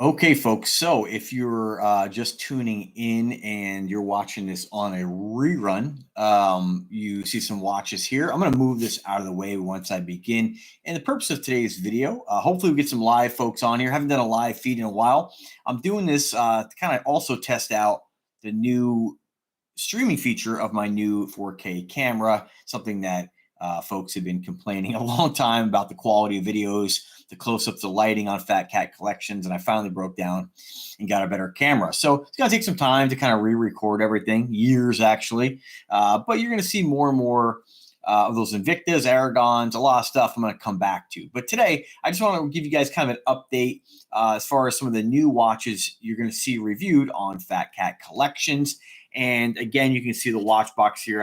Okay, folks. So if you're just tuning in and you're watching this on a rerun, you see some watches here. I'm going to move this out of the way once I begin. And the purpose of today's video, hopefully we get some live folks on here. Haven't done a live feed in a while. I'm doing this to kind of also test out the new streaming feature of my new 4K camera, something that folks have been complaining a long time about the quality of videos, the close-ups, the lighting on Fat Cat Collections, and I finally broke down and got a better camera. So it's going to take some time to kind of re-record everything, years actually, but you're going to see more and more of those Invictas, Aragons, a lot of stuff I'm going to come back to. But today, I just want to give you guys kind of an update as far as some of the new watches you're going to see reviewed on Fat Cat Collections. And again, you can see the watch box here.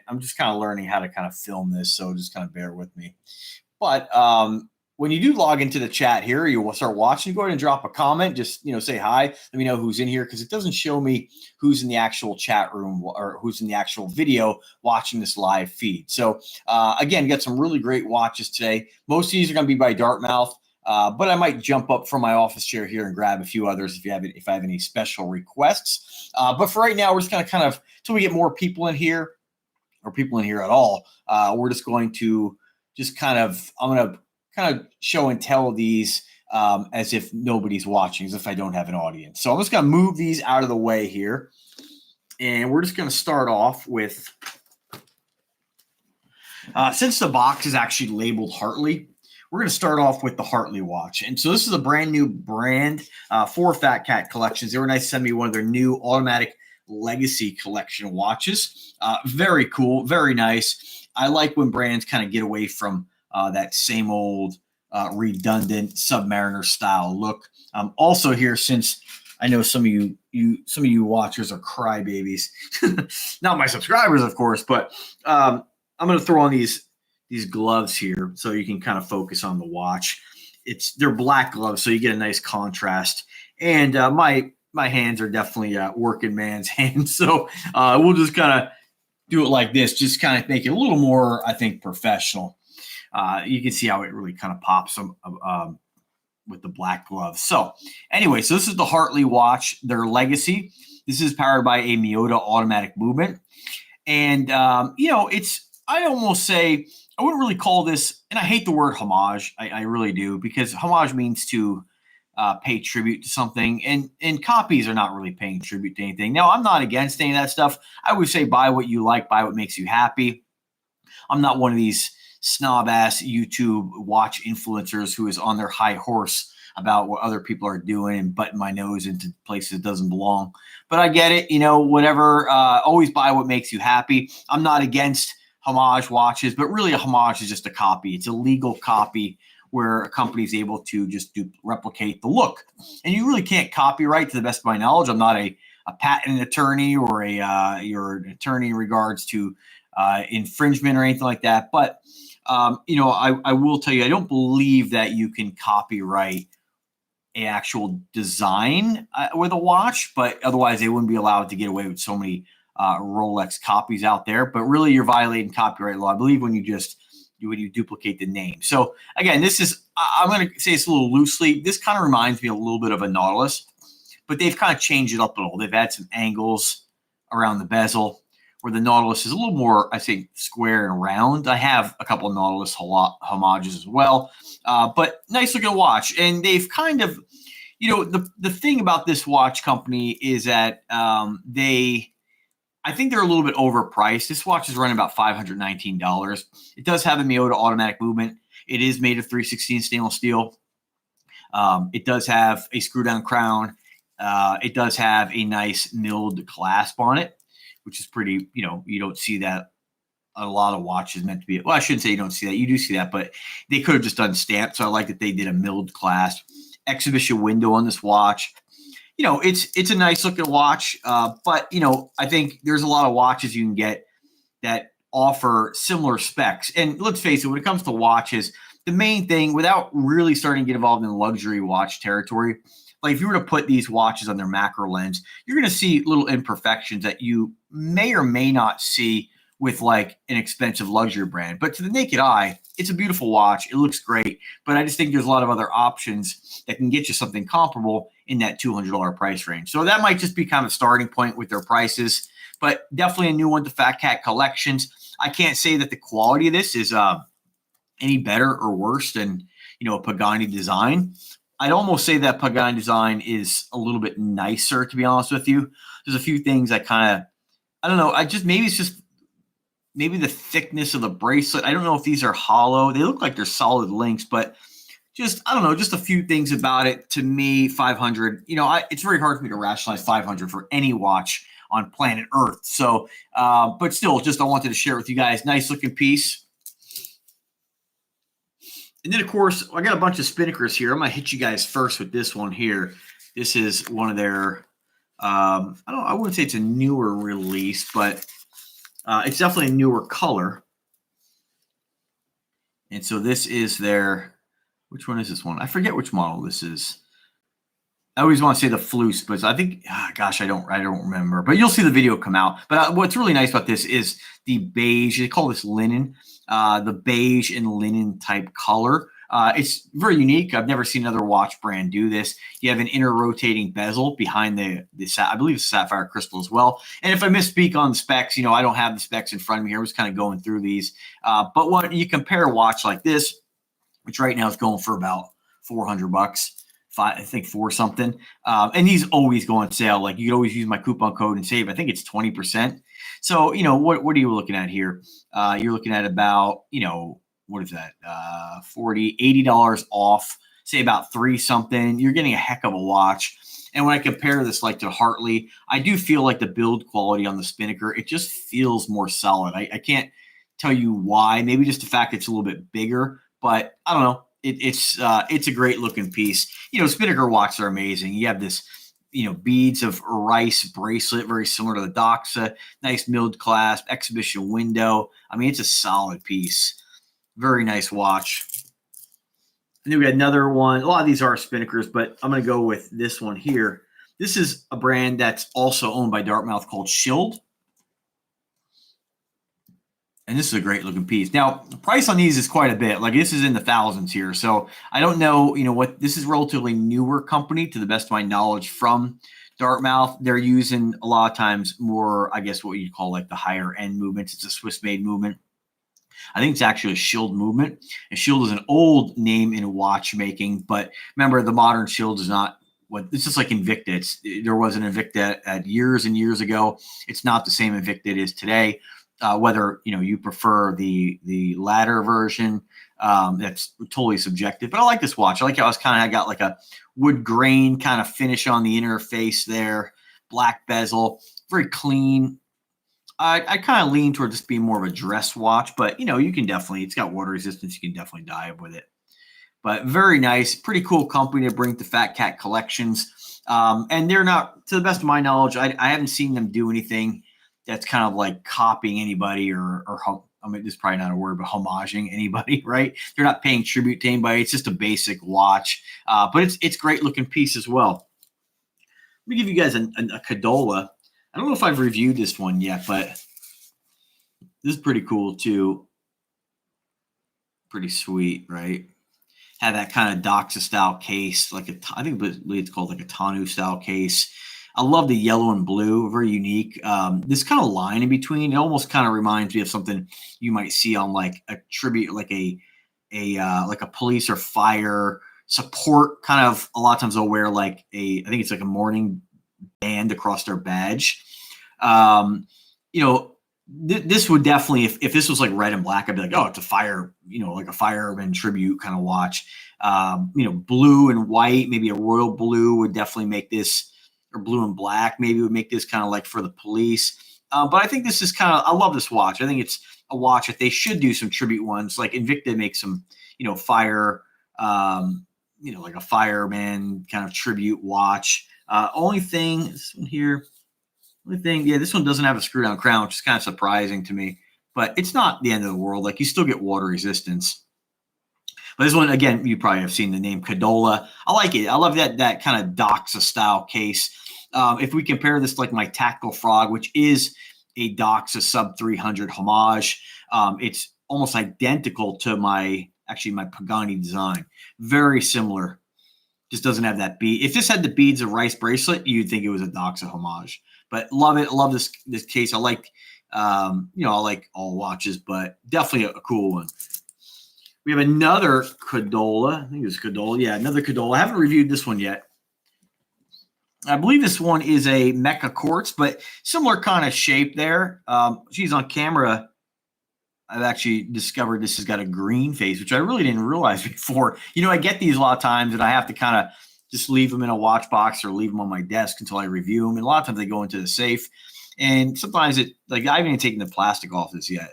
I'm just kind of learning how to kind of film this, so just kind of bear with me. But when you do log into the chat here, you will start watching. Go ahead and drop a comment. Just say hi. Let me know who's in here, because it doesn't show me who's in the actual chat room or who's in the actual video watching this live feed. So again, got some really great watches today. Most of these are going to be by Dartmouth. But I might jump up from my office chair here and grab a few others if I have any special requests. But for right now, we're just going to kind of, until we get more people in here, or people in here at all, we're just going to I'm going to kind of show and tell these as if nobody's watching, as if I don't have an audience. So I'm just going to move these out of the way here. And we're just going to start off with, since the box is actually labeled Hartley, we're going to start off with the Hartley watch. And so this is a brand new brand for Fat Cat Collections. They were nice to send me one of their new automatic legacy collection watches. Very cool, very nice. I like when brands kind of get away from that same old redundant Submariner style look. Also here, since I know some of you watchers are crybabies, not my subscribers, of course, but I'm going to throw on these gloves here so you can kind of focus on the watch. They're black gloves, so you get a nice contrast. And my hands are definitely working man's hands, so we'll just kind of do it like this, just kind of make it a little more, I think, professional. You can see how it really kind of pops with the black gloves. So anyway, so this is the Hartley watch, their legacy. This is powered by a Miyota automatic movement. And, I almost say, I wouldn't really call this, and I hate the word homage. I really do, because homage means to pay tribute to something, and copies are not really paying tribute to anything. Now, I'm not against any of that stuff. I would say buy what you like, buy what makes you happy. I'm not one of these snob-ass YouTube watch influencers who is on their high horse about what other people are doing and butting my nose into places it doesn't belong. But I get it, whatever. Always buy what makes you happy. I'm not against homage watches, but really a homage is just a copy. It's a legal copy where a company is able to just replicate the look. And you really can't copyright, to the best of my knowledge. I'm not a patent attorney or you're an attorney in regards to infringement or anything like that. But, I will tell you, I don't believe that you can copyright an actual design with a watch, but otherwise they wouldn't be allowed to get away with so many Rolex copies out there. But really, you're violating copyright law, I believe, when you duplicate the name. So again, I'm going to say this a little loosely. This kind of reminds me a little bit of a Nautilus, but they've kind of changed it up a little. They've had some angles around the bezel, where the Nautilus is a little more, I think, square and round. I have a couple of Nautilus homages as well, but nice looking watch. And they've kind of, the thing about this watch company is that I think they're a little bit overpriced. This watch is running about $519. It does have a Miyota automatic movement. It is made of 316 stainless steel. It does have a screw-down crown. It does have a nice milled clasp on it, which is pretty, you don't see that. A lot of watches meant to be, well, I shouldn't say you don't see that. You do see that, but they could have just done stamped. So I like that they did a milled clasp. Exhibition window on this watch. It's a nice looking watch, but I think there's a lot of watches you can get that offer similar specs. And let's face it, when it comes to watches, the main thing, without really starting to get involved in luxury watch territory, like if you were to put these watches on their macro lens, you're going to see little imperfections that you may or may not see with like an expensive luxury brand. But to the naked eye, it's a beautiful watch. It looks great. But I just think there's a lot of other options that can get you something comparable in that $200 price range. So that might just be kind of a starting point with their prices, but definitely a new one to Fat Cat Collections. I can't say that the quality of this is any better or worse than, a Pagani design. I'd almost say that Pagani design is a little bit nicer, to be honest with you. There's a few things I don't know. Maybe the thickness of the bracelet. I don't know if these are hollow. They look like they're solid links, but I don't know, just a few things about it. To me, 500, it's very hard for me to rationalize 500 for any watch on planet Earth. So, but still, I wanted to share with you guys. Nice looking piece. And then, of course, I got a bunch of Spinnakers here. I'm going to hit you guys first with this one here. This is one of their, I wouldn't say it's a newer release, but it's definitely a newer color. And so this is their, which one is this one? I forget which model this is. I always want to say the Flus, but I think, gosh, I don't remember. But you'll see the video come out. But what's really nice about this is the beige. They call this linen, the beige and linen type color. It's very unique. I've never seen another watch brand do this. You have an inner rotating bezel behind the I believe it's sapphire crystal as well. And if I misspeak on the specs, I don't have the specs in front of me here. I'm just kind of going through these. But when you compare a watch like this, which right now is going for about $400, I think 4 something. And these always go on sale. Like you can always use my coupon code and save. I think it's 20%. So, what are you looking at here? You're looking at about, what is that? $40, $80 off, say about 3 something. You're getting a heck of a watch. And when I compare this like to Hartley, I do feel like the build quality on the Spinnaker, it just feels more solid. I can't tell you why. Maybe just the fact it's a little bit bigger, but I don't know. It's a great looking piece. Spinnaker watches are amazing. You have this, beads of rice bracelet, very similar to the Duxot, nice milled clasp, exhibition window. I mean, it's a solid piece. Very nice watch. And then we got another one. A lot of these are Spinnakers, but I'm going to go with this one here. This is a brand that's also owned by Dartmouth called Schild. And this is a great looking piece. Now, the price on these is quite a bit. Like this is in the thousands here. So I don't know, what this is a relatively newer company to the best of my knowledge from Dartmouth. They're using a lot of times more, I guess, what you call like the higher end movements. It's a Swiss made movement. I think it's actually a Schild movement. And Schild is an old name in watchmaking, but remember the modern Schild is not what it's just like Invicta. There was an Invicta at years and years ago. It's not the same Invicta it is today. Whether you prefer the latter version, that's totally subjective. But I like this watch. I like how I got like a wood grain kind of finish on the inner face there, black bezel, very clean. I kind of lean toward this being more of a dress watch, but you can definitely, it's got water resistance. You can definitely dive with it. But very nice, pretty cool company to bring to Fat Cat Collections. And they're not, to the best of my knowledge, I haven't seen them do anything that's kind of like copying anybody or I mean, this is probably not a word, but homaging anybody, right? They're not paying tribute to anybody. It's just a basic watch, but it's great looking piece as well. Let me give you guys a Kadola. I don't know if I've reviewed this one yet, but this is pretty cool too. Pretty sweet, right? Had that kind of Doxa style case, like I think it's called like a Tanu style case. I love the yellow and blue, very unique. This kind of line in between, it almost kind of reminds me of something you might see on like a tribute, like a police or fire support kind of. A lot of times they'll wear like I think it's like a mourning band across their badge. This would definitely, if this was like red and black, I'd be like, oh, it's a fire, like a fireman tribute kind of watch. Blue and white, maybe a royal blue would definitely make this. Or blue and black maybe would make this kind of like for the police. But I think this is I love this watch. I think it's a watch that they should do some tribute ones. Like Invicta makes some, fire, like a fireman kind of tribute watch. Only thing, this one here, this one doesn't have a screw down crown, which is kind of surprising to me. But it's not the end of the world. Like you still get water resistance. But this one, again, you probably have seen the name Kadola. I like it. I love that kind of Doxa style case. If we compare this to like my Tactical Frog, which is a Doxa sub 300 homage, it's almost identical to my Pagani design. Very similar Just doesn't have that bead. If this had the beads of rice bracelet, you'd think it was a Duxot homage. But love it. Love this case. I like, I like all watches, but definitely a cool one. We have another Kadola. I think it was Kadola. Yeah, another Kadola. I haven't reviewed this one yet. I believe this one is a Mecha Quartz, but similar kind of shape there. She's on camera. I've actually discovered this has got a green face, which I really didn't realize before. I get these a lot of times, and I have to kind of just leave them in a watch box or leave them on my desk until I review them. And a lot of times they go into the safe. And sometimes I haven't even taken the plastic off this yet.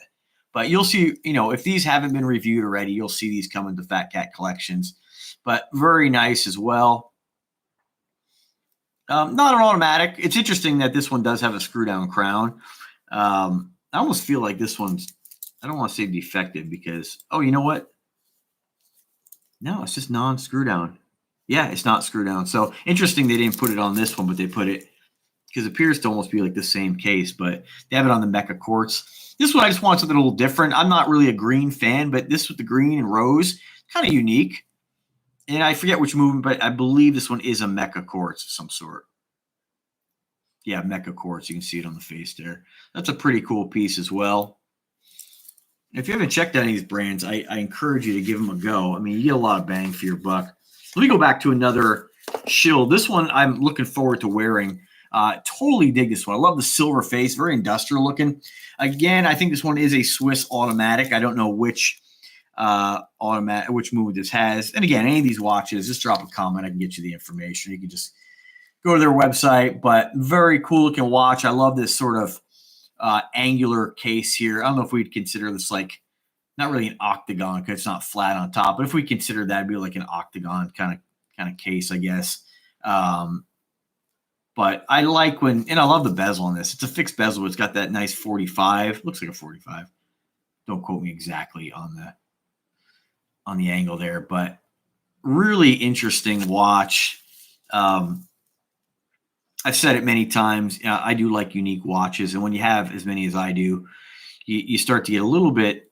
But you'll see, if these haven't been reviewed already, you'll see these come into Fat Cat Collections. But very nice as well. Not an automatic. It's interesting that this one does have a screw down crown. I almost feel like this one's, I don't want to say defective because, oh, you know what? No, it's just non-screw down. Yeah, it's not screw down. So interesting they didn't put it on this one, but they put it, because it appears to almost be like the same case, but they have it on the Mecha Quartz. This one I just want something a little different. I'm not really a green fan, but this with the green and rose, kind of unique. And I forget which movement, but I believe this one is a Mecha Quartz of some sort. Yeah, Mecha Quartz. You can see it on the face there. That's a pretty cool piece as well. If you haven't checked out any of these brands, I encourage you to give them a go. I mean, you get a lot of bang for your buck. Let me go back to another Schild. This one I'm looking forward to wearing. Totally dig this one. I love the silver face, very industrial looking. Again, I think this one is a Swiss automatic. I don't know which movement this has. And again, any of these watches, just drop a comment. I can get you the information. You can just go to their website. But very cool looking watch. I love this sort of angular case here. I don't know if we'd consider this like not really an octagon because it's not flat on top, but if we consider that, it'd be like an octagon kind of case, I guess. But I like and I love the bezel on this. It's a fixed bezel. It's got that nice 45. Looks like a 45. Don't quote me exactly on the angle there, but really interesting watch. I've said it many times. I do like unique watches, and when you have as many as I do, you start to get a little bit.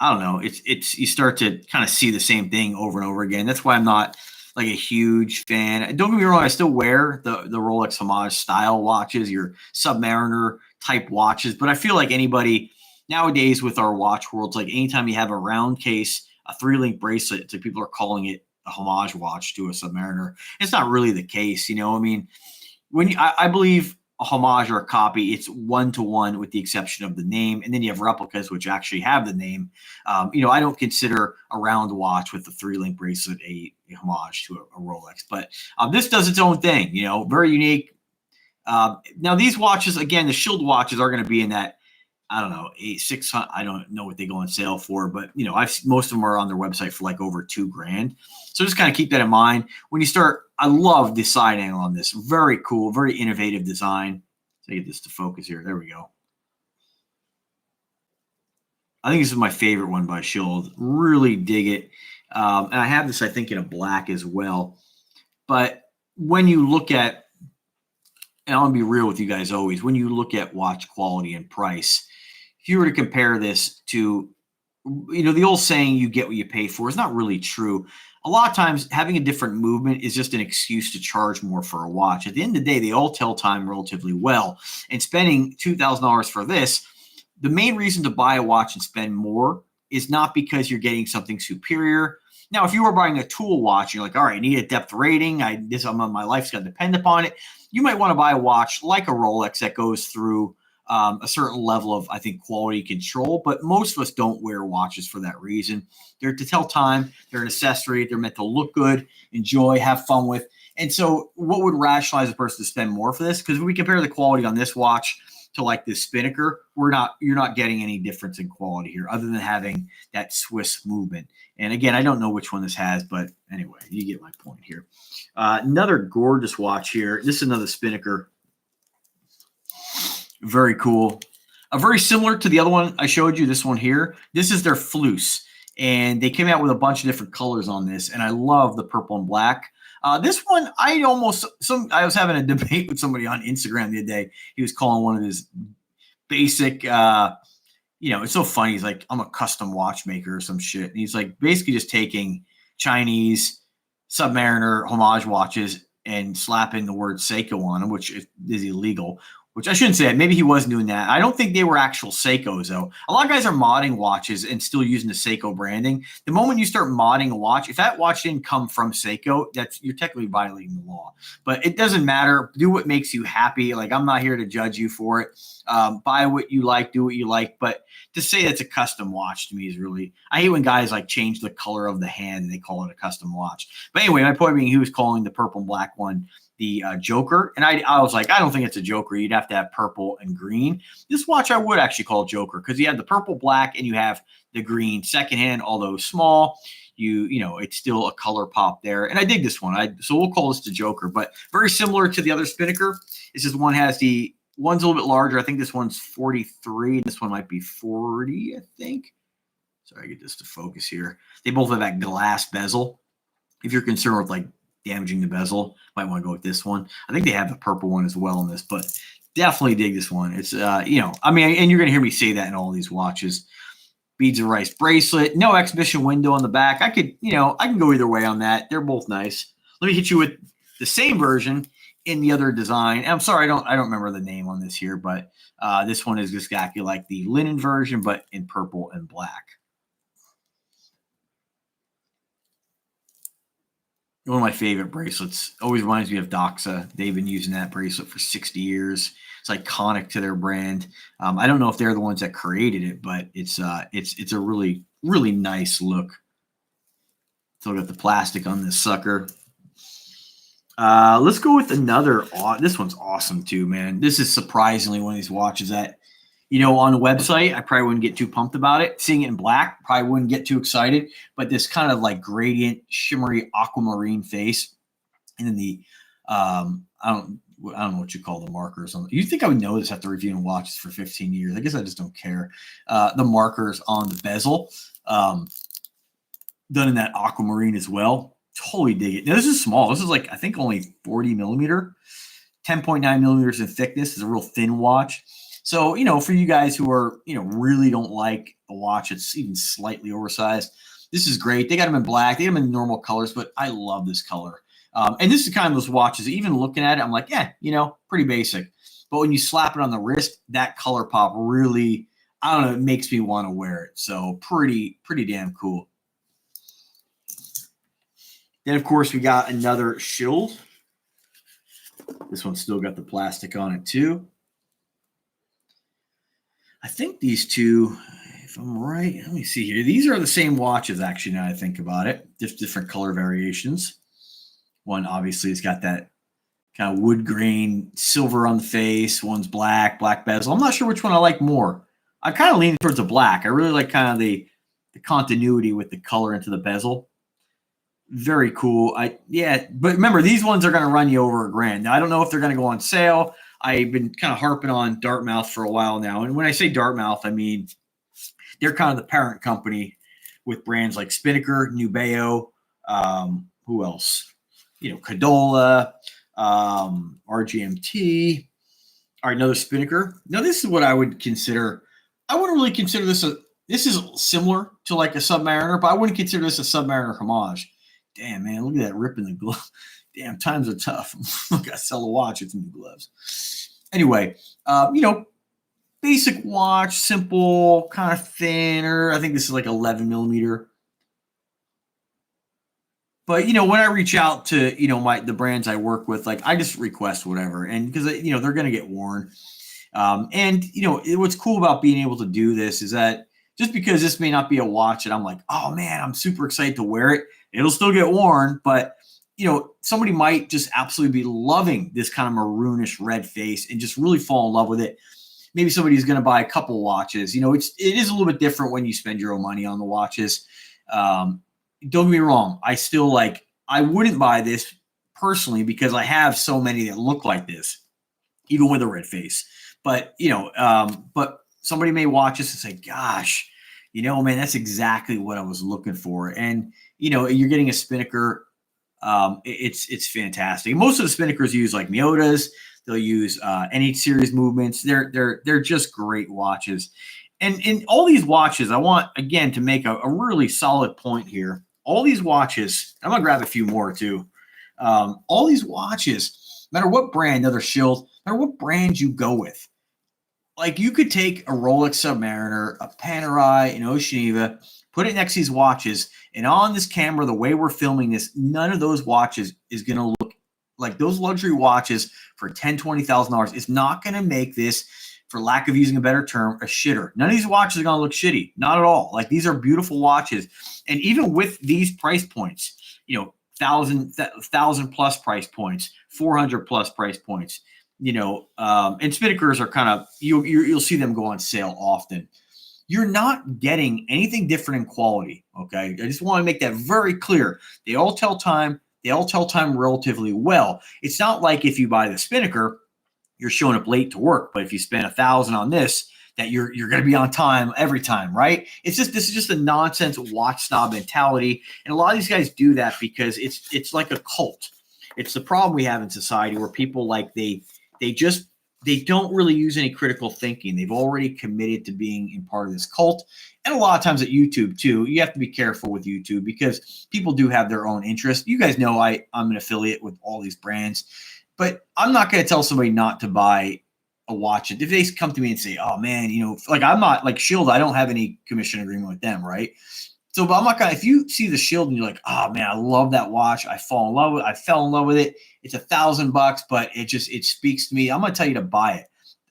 I don't know. It's you start to kind of see the same thing over and over again. That's why I'm not like a huge fan. Don't get me wrong. I still wear the Rolex homage style watches, your Submariner type watches, but I feel like anybody nowadays with our watch world, like anytime you have a round case, a 3-link bracelet, it's like people are calling it a homage watch to a Submariner. It's not really the case, I mean. I believe a homage or a copy, it's 1-to-1 with the exception of the name. And then you have replicas, which actually have the name. I don't consider a round watch with the 3-link bracelet a homage to a Rolex. But this does its own thing, very unique. Now, these watches, again, the Schild watches are going to be in that, I don't know, 600. I don't know what they go on sale for, but most of them are on their website for like over $2,000. So just kind of keep that in mind when you start. I love the side angle on this. Very cool, very innovative design. Let's get this to focus here. There we go. I think this is my favorite one by Schild. Really dig it. And I have this, I think, in a black as well. But when you look at, and I'm going to be real with you guys always, when you look at watch quality and price, if you were to compare this to, the old saying, you get what you pay for, is not really true. A lot of times having a different movement is just an excuse to charge more for a watch. At the end of the day, they all tell time relatively well. And spending $2,000 for this, the main reason to buy a watch and spend more is not because you're getting something superior. Now, if you were buying a tool watch, you're like, all right, I need a depth rating. My life's got to depend upon it. You might want to buy a watch like a Rolex that goes through a certain level of, I think, quality control. But most of us don't wear watches for that reason. They're to tell time. They're an accessory. They're meant to look good, enjoy, have fun with. And so what would rationalize a person to spend more for this? Because if we compare the quality on this watch to like this Spinnaker, you're not getting any difference in quality here other than having that Swiss movement. And again, I don't know which one this has, but anyway, you get my point here. Another gorgeous watch here. This is another Spinnaker. Very cool. Very similar to the other one I showed you, this one here. This is their Flus. And they came out with a bunch of different colors on this. And I love the purple and black. This one, I was having a debate with somebody on Instagram the other day. He was calling one of his basic, it's so funny. He's like, I'm a custom watchmaker or some shit. And he's like basically just taking Chinese Submariner homage watches and slap in the word Seiko on them, which is illegal. Which I shouldn't say that. Maybe he was doing that. I don't think they were actual Seikos, though. A lot of guys are modding watches and still using the Seiko branding. The moment you start modding a watch, if that watch didn't come from Seiko, you're technically violating the law. But it doesn't matter. Do what makes you happy. Like, I'm not here to judge you for it. Buy what you like, do what you like. But to say that's a custom watch to me is really, I hate when guys like change the color of the hand and they call it a custom watch. But anyway, my point being, he was calling the purple and black one the Joker. And I was like, I don't think it's a Joker. You'd have to have purple and green. This watch I would actually call Joker because you have the purple, black, and you have the green secondhand, although small. You know, it's still a color pop there. And I dig this one. So we'll call this the Joker, but very similar to the other Spinnaker. It's just one's a little bit larger. I think this one's 43. This one might be 40, I think. Sorry, I get this to focus here. They both have that glass bezel. If you're concerned with like damaging the bezel, might want to go with this one. I think they have the purple one as well in this, but definitely dig this one. It's, you know, I mean, and you're going to hear me say that in all these watches. Beads of Rice bracelet, no exhibition window on the back. I can go either way on that. They're both nice. Let me hit you with the same version in the other design. And I'm sorry, I don't remember the name on this here, but this one is exactly like the linen version, but in purple and black. One of my favorite bracelets. Always reminds me of Duxot. They've been using that bracelet for 60 years. It's iconic to their brand. I don't know if they're the ones that created it, but it's a really, really nice look. So I got the plastic on this sucker. Let's go with another. This one's awesome too, man. This is surprisingly one of these watches that, you know, on the website, I probably wouldn't get too pumped about it. Seeing it in black, probably wouldn't get too excited. But this kind of like gradient, shimmery aquamarine face, and then the I don't know what you call the markers on. You think I would know this after reviewing watches for 15 years? I guess I just don't care. The markers on the bezel, done in that aquamarine as well. Totally dig it. Now this is small. This is like I think only 40 millimeter, 10.9 millimeters in thickness. It's a real thin watch. So, you know, for you guys who are, you know, really don't like a watch that's even slightly oversized, this is great. They got them in black. They got them in normal colors, but I love this color. And this is kind of those watches, even looking at it, I'm like, yeah, you know, pretty basic. But when you slap it on the wrist, that color pop really, I don't know, it makes me want to wear it. So pretty damn cool. Then, of course, we got another Schild. This one's still got the plastic on it, too. I think these two, if I'm right, let me see here. These are the same watches, actually, now I think about it. Just different color variations. One, obviously, has got that kind of wood grain silver on the face. One's black bezel. I'm not sure which one I like more. I kind of lean towards the black. I really like kind of the continuity with the color into the bezel. Very cool. Yeah, but remember, these ones are going to run you over $1,000. Now, I don't know if they're going to go on sale. I've been kind of harping on Dartmouth for a while now. And when I say Dartmouth, I mean they're kind of the parent company with brands like Spinnaker, Nubeo, who else? You know, Kadola, RGMT. All right, another Spinnaker. Now, this is what I would consider. I wouldn't really consider this this is similar to like a Submariner, but I wouldn't consider this a Submariner homage. Damn, man, look at that rip in the glove. Damn, times are tough. Look, I sell a watch with new gloves. Anyway, you know, basic watch, simple, kind of thinner. I think this is like 11 millimeter. But, you know, when I reach out to, you know, the brands I work with, like I just request whatever. And because, you know, they're going to get worn. And, you know, what's cool about being able to do this is that just because this may not be a watch that I'm like, oh, man, I'm super excited to wear it. It'll still get worn, but you know, somebody might just absolutely be loving this kind of maroonish red face and just really fall in love with it. Maybe somebody's going to buy a couple watches. You know, it is a little bit different when you spend your own money on the watches. Don't get me wrong. I wouldn't buy this personally because I have so many that look like this, even with a red face. But, you know, but somebody may watch this and say, gosh, you know, man, that's exactly what I was looking for. And, you know, you're getting a Spinnaker. It's fantastic. Most of the Spinnakers use like Miyotas. They'll use NH series movements. They're just great watches. And in all these watches, I want, again, to make a really solid point here. all these watches, I'm going to grab a few more too. All these watches, no matter what brand, another Schild, no matter what brand you go with, like you could take a Rolex Submariner, a Panerai, an Oceaniva, put it next to these watches, and on this camera, the way we're filming this, none of those watches is going to look like those luxury watches for $10,000, $20,000. It's not going to make this, for lack of using a better term, a shitter. None of these watches are going to look shitty. Not at all. Like these are beautiful watches. And even with these price points, 1,000 plus price points, 400 plus price points, and Spinnakers are kind of, you'll see them go on sale often. You're not getting anything different in quality, okay? I just want to make that very clear. They all tell time. They all tell time relatively well. It's not like if you buy the Spinnaker, you're showing up late to work, but if you spend $1,000 on this, that you're going to be on time every time, right? This is just a nonsense watch snob mentality, and a lot of these guys do that because it's like a cult. It's the problem we have in society where people they don't really use any critical thinking. They've already committed to being in part of this cult. And a lot of times at YouTube too, you have to be careful with YouTube because people do have their own interest. You guys know I'm an affiliate with all these brands, but I'm not going to tell somebody not to buy a watch. If they come to me and say, oh man, like I'm not like Schild, I don't have any commission agreement with them, right? So, but I'm not gonna, if you see the Schild and you're like, oh man, I love that watch. I fell in love with it. It's $1,000, but it speaks to me. I'm going to tell you to buy it.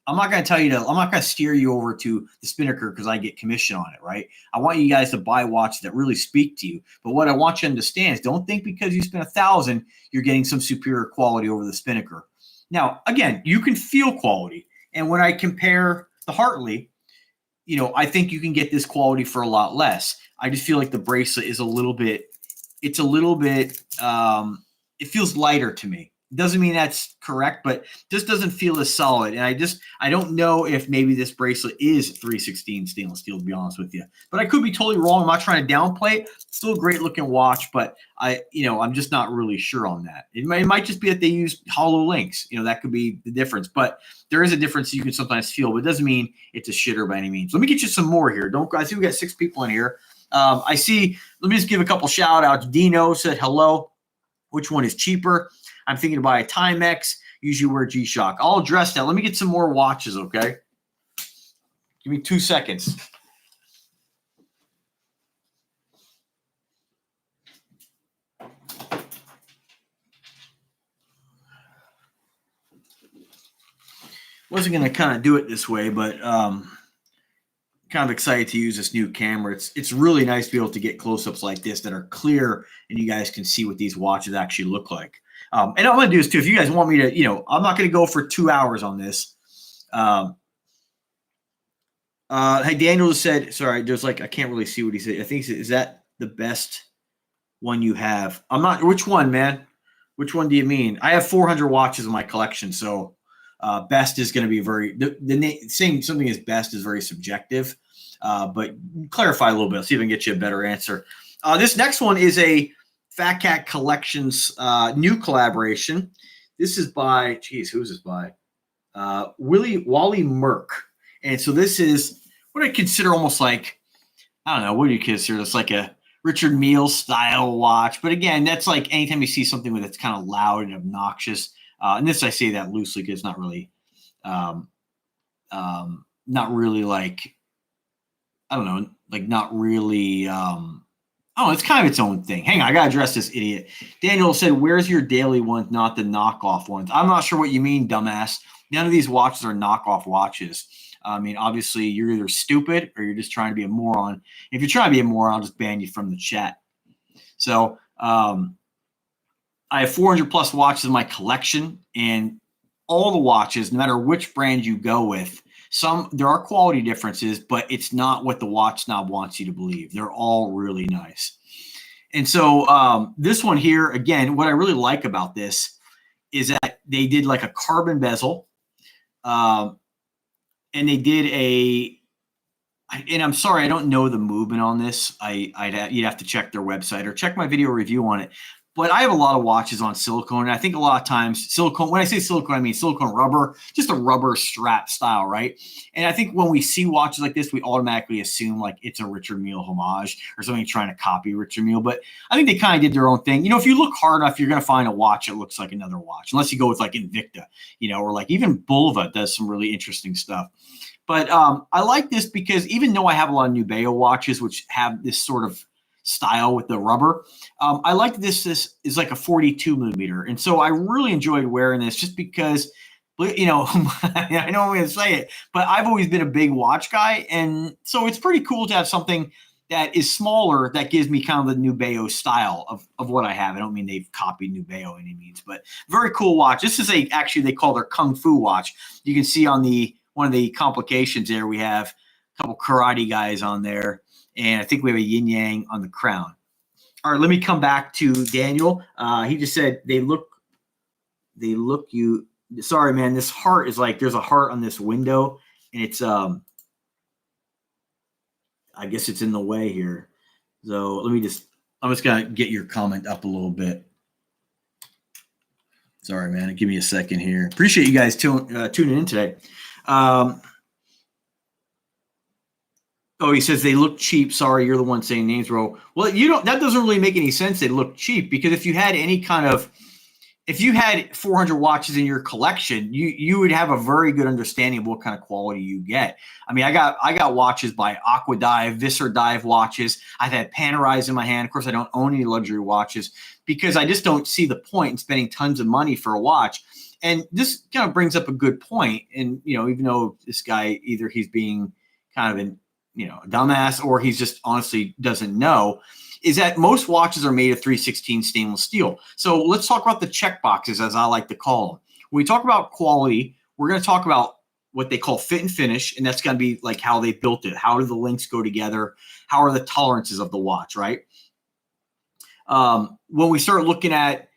I'm not going to steer you over to the Spinnaker because I get commission on it, right? I want you guys to buy watches that really speak to you. But what I want you to understand is don't think because you spend $1,000, you're getting some superior quality over the Spinnaker. Now, again, you can feel quality. And when I compare the Hartley, I think you can get this quality for a lot less. I just feel like the bracelet is it feels lighter to me. Doesn't mean that's correct, but just doesn't feel as solid. And I don't know if maybe this bracelet is 316 stainless steel, to be honest with you. But I could be totally wrong. I'm not trying to downplay it. Still a great looking watch, but I'm just not really sure on that. It might just be that they use hollow links. That could be the difference. But there is a difference you can sometimes feel, but it doesn't mean it's a shitter by any means. Let me get you some more here. I see we got 6 people in here. Let me just give a couple shout outs. Dino said hello. Which one is cheaper? I'm thinking to buy a Timex. Usually wear G-Shock. I'll address that. Let me get some more watches, okay? Give me 2 seconds. Wasn't going to kind of do it this way, but kind of excited to use this new camera. It's really nice to be able to get close-ups like this that are clear and you guys can see what these watches actually look like. And I'm going to do this too. If you guys want me to, I'm not going to go for 2 hours on this. Hey, Daniel just said, sorry, there's I can't really see what he said. I think is that the best one you have? I'm not, which one, man? Which one do you mean? I have 400 watches in my collection. So best is going to be saying something is best is very subjective, but clarify a little bit. See if I can get you a better answer. This next one is a Fat Cat Collections new collaboration. This is by, who's this by? Wally Merck. And so this is what I consider almost like, I don't know, what do you consider? It's like a Richard Mille style watch. But again, that's like anytime you see something that's kind of loud and obnoxious. And this, I say that loosely because it's not really like, I don't know, like not really, it's kind of its own thing. Hang on, I got to address this idiot. Daniel said, where's your daily ones, not the knockoff ones? I'm not sure what you mean, dumbass. None of these watches are knockoff watches. I mean, obviously, you're either stupid or you're just trying to be a moron. If you're trying to be a moron, I'll just ban you from the chat. So I have 400 plus watches in my collection, and all the watches, no matter which brand you go with, there are quality differences, but it's not what the watch snob wants you to believe. They're all really nice. And so this one here, again, what I really like about this is that they did like a carbon bezel, and they did and I'm sorry, I don't know the movement on this. You'd have to check their website or check my video review on it. But I have a lot of watches on silicone, and I think a lot of times silicone, when I say silicone, I mean silicone rubber, just a rubber strap style, right? And I think when we see watches like this, we automatically assume like it's a Richard Mille homage or something trying to copy Richard Mille. But I think they kind of did their own thing. If you look hard enough, you're going to find a watch that looks like another watch, unless you go with like Invicta, or like even Bulova does some really interesting stuff. But I like this because even though I have a lot of Nubeo watches, which have this sort of style with the rubber, I like this is like a 42 millimeter. And so I really enjoyed wearing this just because, I know I'm going to say it, but I've always been a big watch guy. And so it's pretty cool to have something that is smaller that gives me kind of the Nubeo style of what I have. I don't mean they've copied Nubeo any means, but very cool watch. This is actually they call their Kung Fu watch. You can see on one of the complications there, we have a couple karate guys on there. And I think we have a yin yang on the crown. All right, let me come back to Daniel. He just said they look you. Sorry, man. This heart is like there's a heart on this window, and it's I guess it's in the way here. So I'm just gonna get your comment up a little bit. Sorry, man. Give me a second here. Appreciate you guys tuning in today. Oh, he says they look cheap. Sorry, you're the one saying names wrong. Well, that doesn't really make any sense. They look cheap because if you had 400 watches in your collection, you would have a very good understanding of what kind of quality you get. I mean, I got watches by Aqua Dive, Visser Dive watches. I've had Panerais in my hand. Of course, I don't own any luxury watches because I just don't see the point in spending tons of money for a watch. And this kind of brings up a good point. And even though this guy either he's being kind of a dumbass or he's just honestly doesn't know, is that most watches are made of 316 stainless steel. So let's talk about the check boxes, as I like to call them. When we talk about quality, we're going to talk about what they call fit and finish, and that's going to be like how they built it. How do the links go together? How are the tolerances of the watch, right? When we start looking at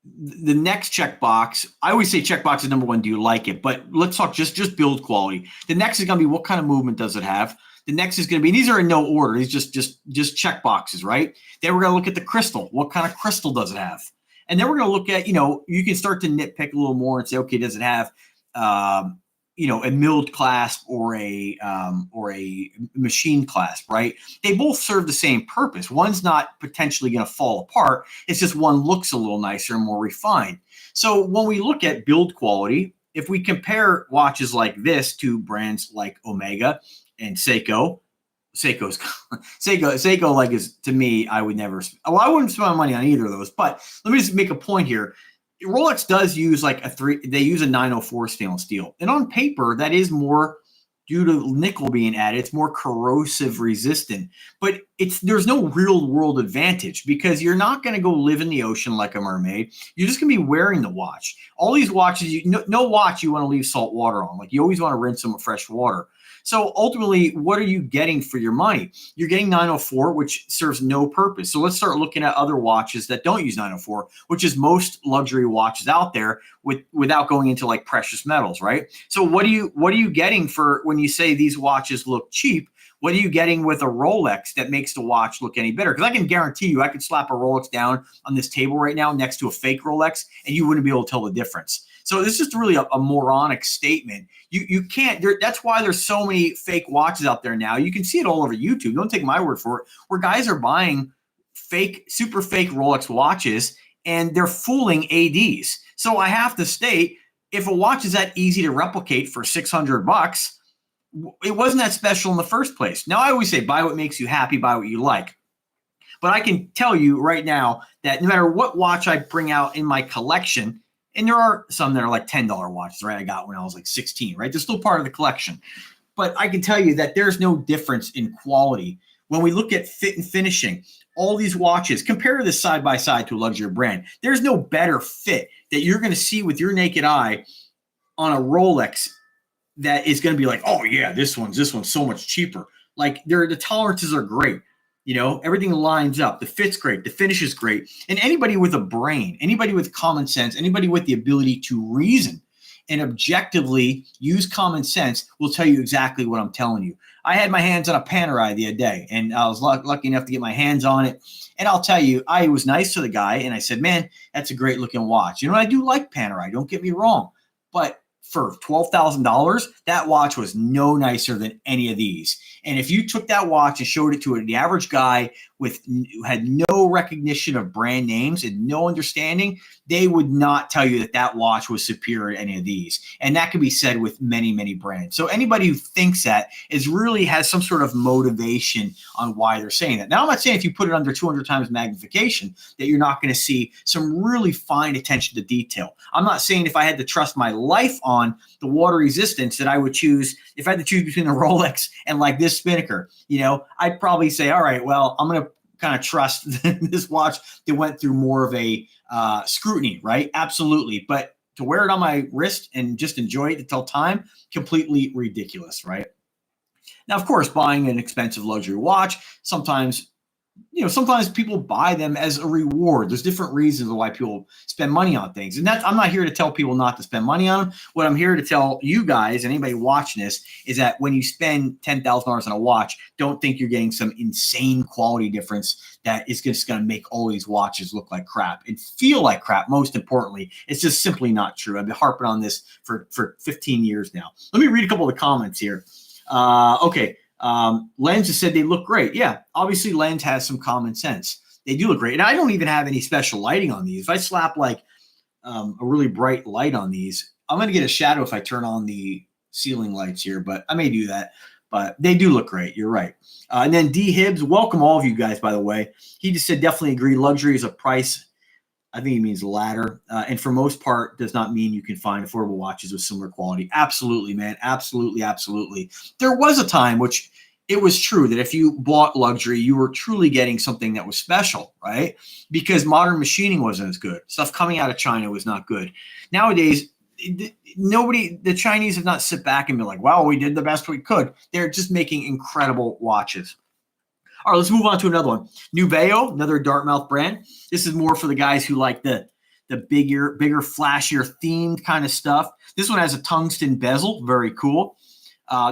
the next checkbox, I always say checkbox is number one. Do you like it? But let's talk just build quality. The next is going to be what kind of movement does it have? The next is going to be, these are in no order. These just check boxes, right? Then we're going to look at the crystal. What kind of crystal does it have? And then we're going to look at, you can start to nitpick a little more and say, okay, does it have, a milled clasp or a machine clasp, right? They both serve the same purpose. One's not potentially going to fall apart. It's just one looks a little nicer and more refined. So when we look at build quality, if we compare watches like this to brands like Omega and Seiko like is, to me, I wouldn't spend my money on either of those. But let me just make a point here. Rolex does use they use a 904 stainless steel. And on paper, that is more, due to nickel being added, it's more corrosive resistant. But there's no real world advantage because you're not going to go live in the ocean like a mermaid. You're just going to be wearing the watch. All these watches, no watch you want to leave salt water on. Like you always want to rinse them with fresh water. So ultimately, what are you getting for your money? You're getting 904, which serves no purpose. So let's start looking at other watches that don't use 904, which is most luxury watches out there without going into like precious metals, right? So what are you getting for when you say these watches look cheap? What are you getting with a Rolex that makes the watch look any better? Because I can guarantee you, I could slap a Rolex down on this table right now next to a fake Rolex, and you wouldn't be able to tell the difference. So this is just really a moronic statement. You can't. That's why there's so many fake watches out there now. You can see it all over YouTube. Don't take my word for it. Where guys are buying super fake Rolex watches, and they're fooling ADs. So I have to state, if a watch is that easy to replicate for $600, it wasn't that special in the first place. Now I always say, buy what makes you happy, buy what you like. But I can tell you right now that no matter what watch I bring out in my collection, and there are some that are like $10 watches, right? I got when I was like 16, right? They're still part of the collection. But I can tell you that there's no difference in quality. When we look at fit and finishing, all these watches, compare this side by side to a luxury brand. There's no better fit that you're going to see with your naked eye on a Rolex that is going to be like, oh yeah, this one's so much cheaper. Like the tolerances are great. Everything lines up. The fit's great. The finish is great. And anybody with a brain, anybody with common sense, anybody with the ability to reason and objectively use common sense will tell you exactly what I'm telling you. I had my hands on a Panerai the other day, and I was lucky enough to get my hands on it. And I'll tell you, I was nice to the guy, and I said, man, that's a great looking watch. You know, I do like Panerai, don't get me wrong. But for $12,000, that watch was no nicer than any of these. And if you took that watch and showed it to the average guy who had no recognition of brand names and no understanding, they would not tell you that that watch was superior to any of these. And that can be said with many, many brands. So anybody who thinks that really has some sort of motivation on why they're saying that. Now, I'm not saying if you put it under 200 times magnification that you're not going to see some really fine attention to detail. I'm not saying if I had to trust my life on the water resistance that I would choose, if I had to choose between the Rolex and like this Spinnaker, you know, I'd probably say, all right, well, I'm going to kind of trust this watch that went through more of a scrutiny, right? Absolutely. But to wear it on my wrist and just enjoy it to tell time, completely ridiculous, right? Now, of course, buying an expensive luxury watch, sometimes people buy them as a reward. There's different reasons why people spend money on things. And I'm not here to tell people not to spend money on them. What I'm here to tell you guys and anybody watching this is that when you spend $10,000 on a watch, don't think you're getting some insane quality difference that is just going to make all these watches look like crap and feel like crap. Most importantly, it's just simply not true. I've been harping on this for 15 years now. Let me read a couple of the comments here. Okay. Lens has said they look great. Yeah, obviously Lens has some common sense. They do look great. And I don't even have any special lighting on these. If I slap like a really bright light on these, I'm going to get a shadow if I turn on the ceiling lights here, but I may do that. But they do look great. You're right. And then D Hibbs, welcome all of you guys, by the way. He just said definitely agree. Luxury is a price. I think he means ladder. And for most part, does not mean you can find affordable watches with similar quality. Absolutely, man. Absolutely, absolutely. There was a time which it was true that if you bought luxury, you were truly getting something that was special, right? Because modern machining wasn't as good. Stuff coming out of China was not good. Nowadays, the Chinese have not sit back and be like, wow, we did the best we could. They're just making incredible watches. All right, let's move on to another one. Nubeo, another Dartmouth brand. This is more for the guys who like the bigger, flashier themed kind of stuff. This one has a tungsten bezel, very cool.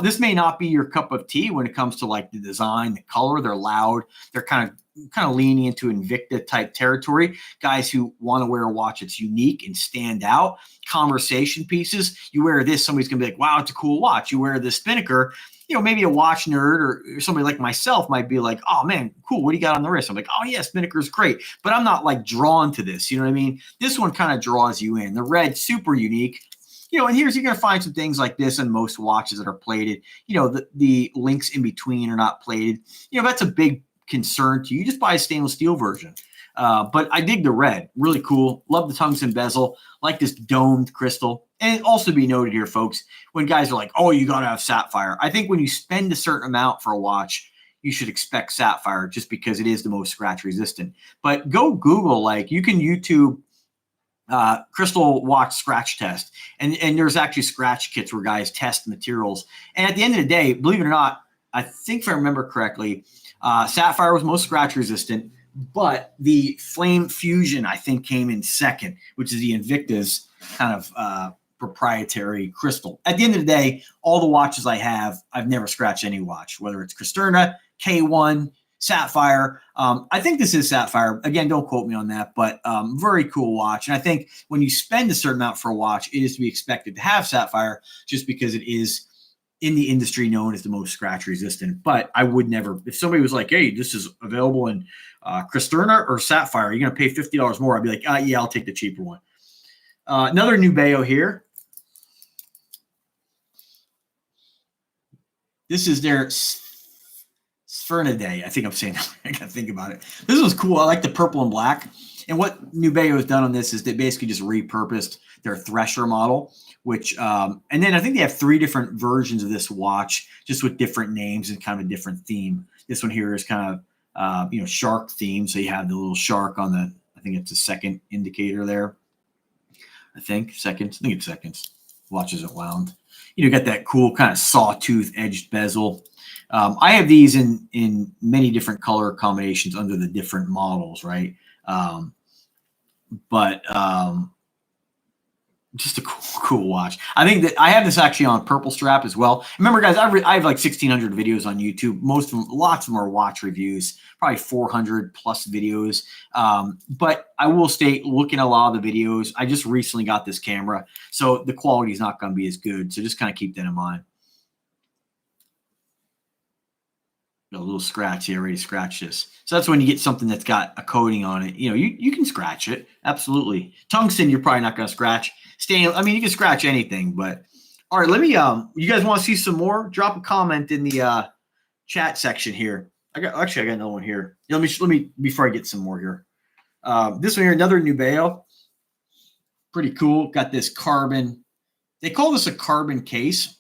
This may not be your cup of tea when it comes to like the design, the color. They're loud. They're kind of leaning into Invicta type territory. Guys who want to wear a watch that's unique and stand out. Conversation pieces. You wear this, somebody's gonna be like, "Wow, it's a cool watch." You wear this Spinnaker. You know, maybe a watch nerd or somebody like myself might be like, "Oh man, cool. What do you got on the wrist?" I'm like, "Oh yeah, Spinnaker's great." But I'm not like drawn to this. You know what I mean? This one kind of draws you in. The red, super unique. You know, and you're going to find some things like this in most watches that are plated. You know, the links in between are not plated. You know, that's a big concern to you. Just buy a stainless steel version. But I dig the red. Really cool. Love the tungsten bezel. Like this domed crystal. And also be noted here, folks, when guys are like, oh, you got to have sapphire. I think when you spend a certain amount for a watch, you should expect sapphire just because it is the most scratch resistant. But go Google, like you can YouTube crystal watch scratch test. And there's actually scratch kits where guys test materials. And at the end of the day, believe it or not, I think if I remember correctly, sapphire was most scratch resistant, but the flame fusion, I think, came in second, which is the Invicta's kind of proprietary crystal. At the end of the day, all the watches I have, I've never scratched any watch, whether it's Cristerna, K1, sapphire. I think this is sapphire. Again, don't quote me on that, but very cool watch. And I think when you spend a certain amount for a watch, it is to be expected to have sapphire just because it is in the industry known as the most scratch resistant. But I would never, if somebody was like, hey, this is available in Cristerna or sapphire, you're going to pay $50 more. I'd be like, yeah, I'll take the cheaper one. Another Nubeo here. This is their Sfernaday. I think I'm saying that. I got to think about it. This was cool. I like the purple and black. And what Nubeo has done on this is they basically just repurposed their Thresher model, which, and then I think they have 3 different versions of this watch, just with different names and kind of a different theme. This one here is kind of, shark theme. So you have the little shark on the, I think it's the second indicator there. I think it's seconds. Watch isn't wound. You got that cool kind of sawtooth edged bezel. I have these in many different color combinations under the different models, right? But Just a cool watch. I think that I have this actually on purple strap as well. Remember, guys, I have like 1,600 videos on YouTube. Most of them, lots of them are watch reviews, probably 400 plus videos. But I will state, looking at a lot of the videos, I just recently got this camera, so the quality is not going to be as good. So just kind of keep that in mind. A little scratch here, already scratched this. So that's when you get something that's got a coating on it. You know, you can scratch it. Absolutely. Tungsten, you're probably not going to scratch. Stainless, I mean, you can scratch anything, but all right, let me, you guys want to see some more? Drop a comment in the chat section here. I got another one here. Let me, before I get some more here. This one here, another Nubeo. Pretty cool. Got this carbon. They call this a carbon case.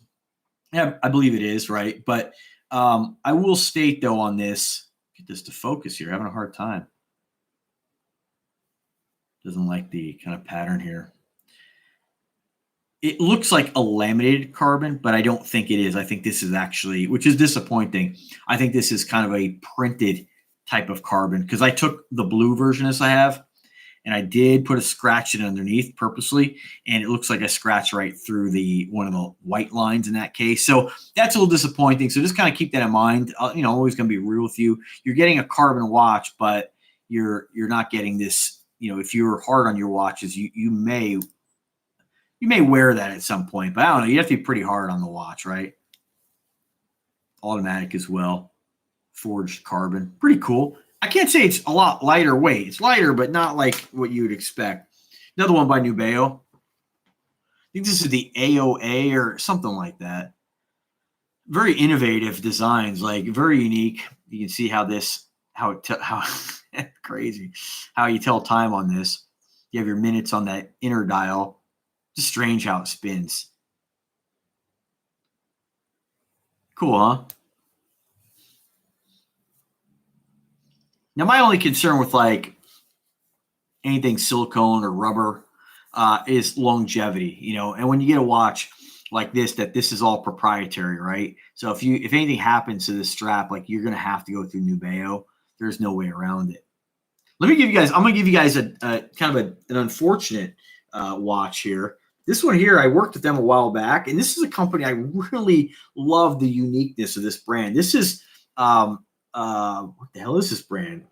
Yeah, I believe it is, right? But I will state, though, on this, get this to focus here. Having a hard time. Doesn't like the kind of pattern here. It looks like a laminated carbon, but I don't think it is. I think this is actually, which is disappointing. I think this is kind of a printed type of carbon, because I took the blue version as I have, and I did put a scratch in underneath purposely, and it looks like a scratch right through one of the white lines in that case. So that's a little disappointing. So just kind of keep that in mind. You know, always going to be real with you. You're getting a carbon watch, but you're not getting this. You know, if you're hard on your watches, you may wear that at some point. But I don't know. You have to be pretty hard on the watch, right? Automatic as well. Forged carbon. Pretty cool. I can't say it's a lot lighter weight. It's lighter, but not like what you would expect. Another one by Nubeo. I think this is the AOA or something like that. Very innovative designs, like very unique. You can see how crazy, how you tell time on this. You have your minutes on that inner dial. Just strange how it spins. Cool, huh? Now, my only concern with like anything silicone or rubber is longevity, you know. And when you get a watch like this, that this is all proprietary, right? So if anything happens to this strap, like you're gonna have to go through Nubeo. There's no way around it. I'm gonna give you guys a kind of an unfortunate watch here. This one here, I worked with them a while back, and this is a company I really love the uniqueness of this brand. This is what the hell is this brand?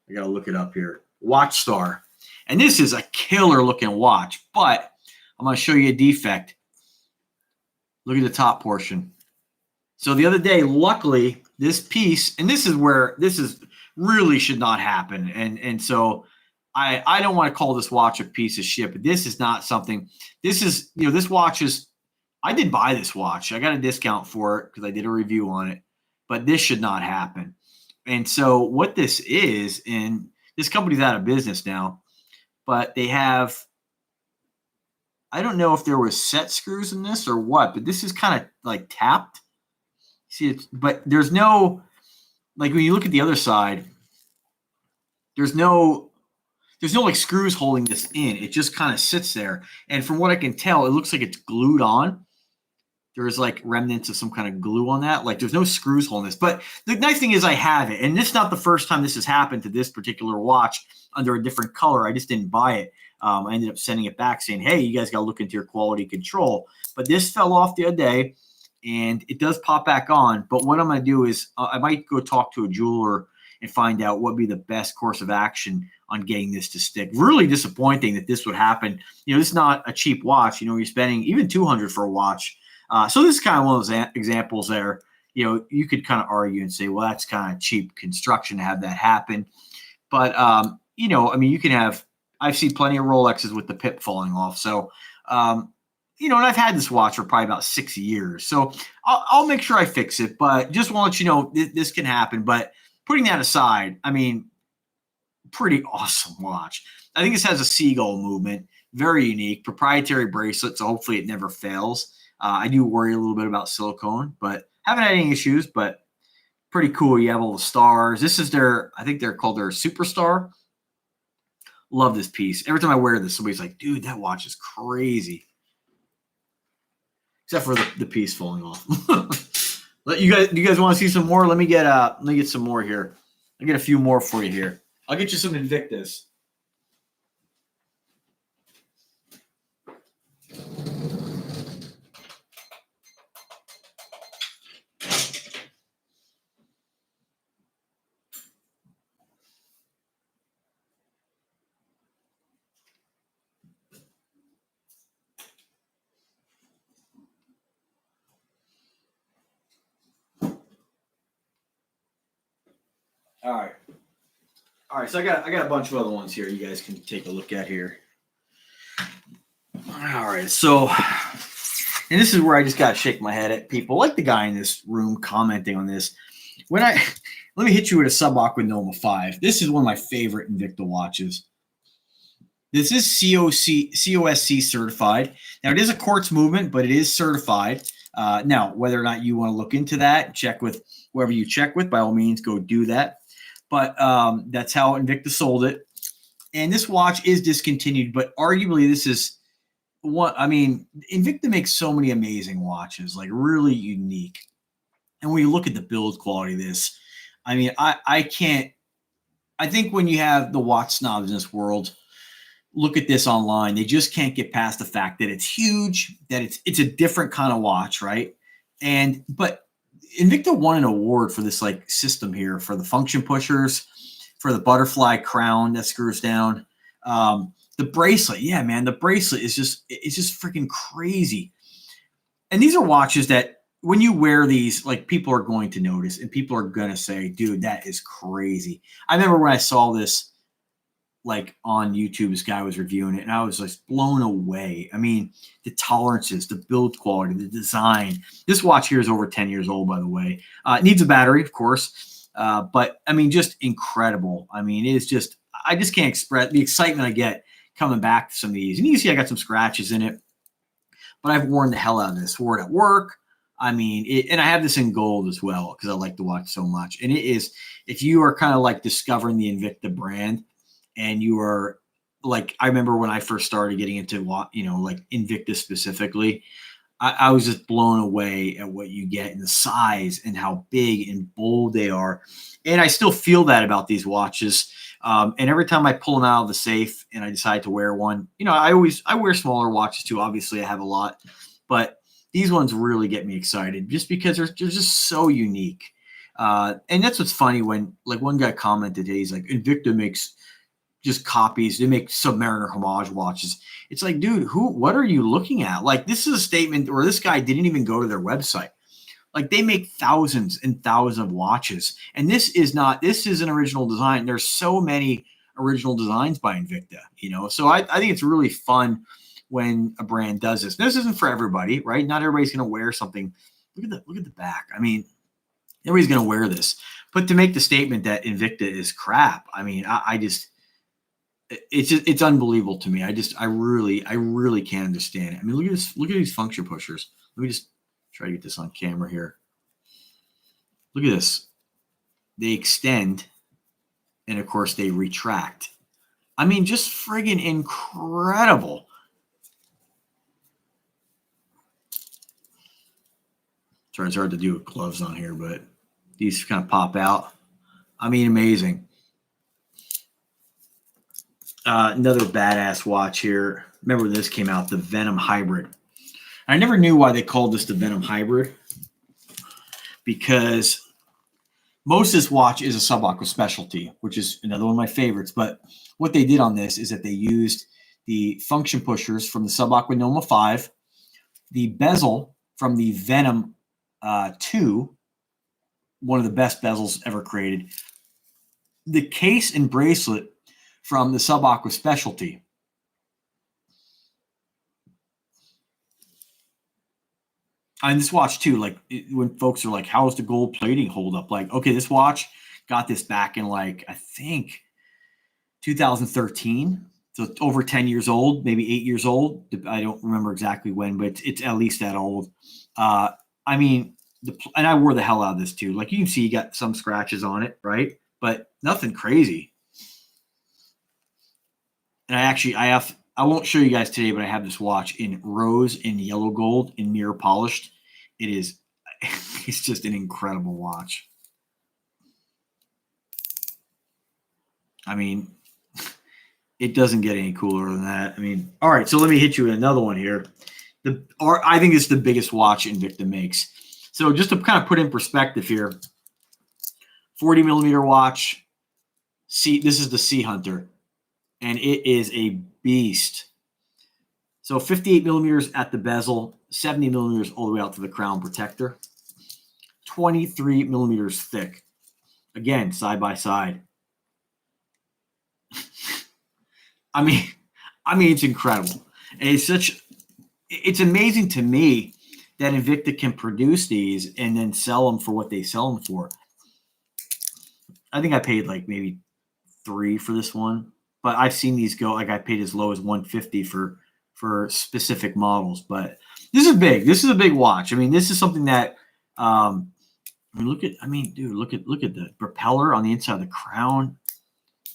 I gotta look it up here. WatchStar. And this is a killer looking watch, but I'm gonna show you a defect. Look at the top portion. So the other day, luckily, this piece, and this is where this is really should not happen. And so I don't want to call this watch a piece of shit, but this is not something. This is, you know, this watch is, I did buy this watch. I got a discount for it because I did a review on it, but this should not happen. And so what this is, and this company's out of business now, but they have, I don't know if there was set screws in this or what, but this is kind of like tapped. See it, but there's no, like when you look at the other side, there's no like screws holding this in. It just kind of sits there. And from what I can tell, it looks like it's glued on. There's like remnants of some kind of glue on that. Like there's no screws holding this. But the nice thing is I have it. And this is not the first time this has happened to this particular watch under a different color. I just didn't buy it. I ended up sending it back saying, hey, you guys got to look into your quality control. But this fell off the other day, and it does pop back on. But what I'm going to do is I might go talk to a jeweler and find out what would be the best course of action on getting this to stick. Really disappointing that this would happen. You know, this is not a cheap watch. You know, you're spending even $200 for a watch. So this is kind of one of those examples there. You know, you could kind of argue and say, well, that's kind of cheap construction to have that happen. But, you know, I mean, you can have, I've seen plenty of Rolexes with the pip falling off. So, you know, and I've had this watch for probably about 6 years. So I'll make sure I fix it. But just want to let you know this can happen. But putting that aside, I mean, pretty awesome watch. I think this has a seagull movement. Very unique. Proprietary bracelet, so hopefully it never fails. I do worry a little bit about silicone, but haven't had any issues, but pretty cool. You have all the stars. This is their, I think they're called their Superstar. Love this piece. Every time I wear this, somebody's like, dude, that watch is crazy. Except for the piece falling off. You guys want to see some more? Let me get some more here. I'll get a few more for you here. I'll get you some Invictas. All right. All right, so I got a bunch of other ones here you guys can take a look at here. All right, so and this is where I just gotta shake my head at people like the guy in this room commenting on this. When I let me hit you with a sub-aqua Noma 5. This is one of my favorite Invicta watches. This is COSC certified. Now it is a quartz movement, but it is certified. Now, whether or not you want to look into that, check with whoever you check with, by all means, go do that. But that's how Invicta sold it. And this watch is discontinued, but arguably this is what, I mean, Invicta makes so many amazing watches, like really unique. And when you look at the build quality of this, I mean, I think when you have the watch snobs in this world, look at this online, they just can't get past the fact that it's huge, that it's a different kind of watch, right? But Invicta won an award for this like system here for the function pushers, for the butterfly crown that screws down. The bracelet, yeah, man, the bracelet is just freaking crazy. And these are watches that when you wear these, like people are going to notice and people are gonna say, dude, that is crazy. I remember when I saw this like on YouTube, this guy was reviewing it and I was like blown away. I mean, the tolerances, the build quality, the design. This watch here is over 10 years old, by the way. It needs a battery, of course. But I mean, just incredible. I mean, it is just, I just can't express the excitement I get coming back to some of these. And you can see I got some scratches in it, but I've worn the hell out of this. Wore it at work. I mean, and I have this in gold as well because I like the watch so much. And it is, if you are kind of like discovering the Invicta brand and you are like, I remember when I first started getting into what, you know, like Invicta specifically, I was just blown away at what you get and the size and how big and bold they are. And I still feel that about these watches. And every time I pull them out of the safe and I decide to wear one, you know, I wear smaller watches too. Obviously I have a lot, but these ones really get me excited just because they're just so unique. And that's what's funny when like one guy commented today, he's like, Invicta makes just copies. They make Submariner homage watches. It's like, dude, what are you looking at? Like, this is a statement where this guy didn't even go to their website. Like, they make thousands and thousands of watches. And this is an original design. There's so many original designs by Invicta, you know? So I think it's really fun when a brand does this. This isn't for everybody, right? Not everybody's going to wear something. Look at the back. I mean, everybody's going to wear this. But to make the statement that Invicta is crap, I mean, it's unbelievable to me. I really can't understand it. I mean, look at this. Look at these function pushers. Let me just try to get this on camera here. Look at this. They extend, and of course they retract. I mean, just friggin' incredible. Sorry, it's hard to do with gloves on here, but these kind of pop out. I mean, amazing. Another badass watch here. Remember when this came out, the Venom Hybrid. I never knew why they called this the Venom Hybrid because most of this watch is a sub-aqua specialty, which is another one of my favorites. But what they did on this is that they used the function pushers from the sub-aqua Noma 5, the bezel from the Venom 2, one of the best bezels ever created, the case and bracelet from the sub-aqua specialty. And this watch too, like when folks are like, how's the gold plating hold up? Like, okay, this watch got this back in like, I think 2013. So it's over 10 years old, maybe 8 years old. I don't remember exactly when, but it's at least that old. I mean, and I wore the hell out of this too. Like you can see you got some scratches on it, right? But nothing crazy. And I won't show you guys today, but I have this watch in rose and yellow gold and mirror polished. It's just an incredible watch. I mean, it doesn't get any cooler than that. I mean, all right, so let me hit you with another one here. I think it's the biggest watch Invicta makes. So just to kind of put in perspective here, 40 millimeter watch. This is the Sea Hunter. And it is a beast. So 58 millimeters at the bezel, 70 millimeters all the way out to the crown protector, 23 millimeters thick. Again, side by side. I mean, it's incredible. And it's amazing to me that Invicta can produce these and then sell them for what they sell them for. I think I paid like maybe $3 for this one, but I've seen these go, like I paid as low as $150 for specific models. But this is big. This is a big watch. I mean, this is something that look at the propeller on the inside of the crown.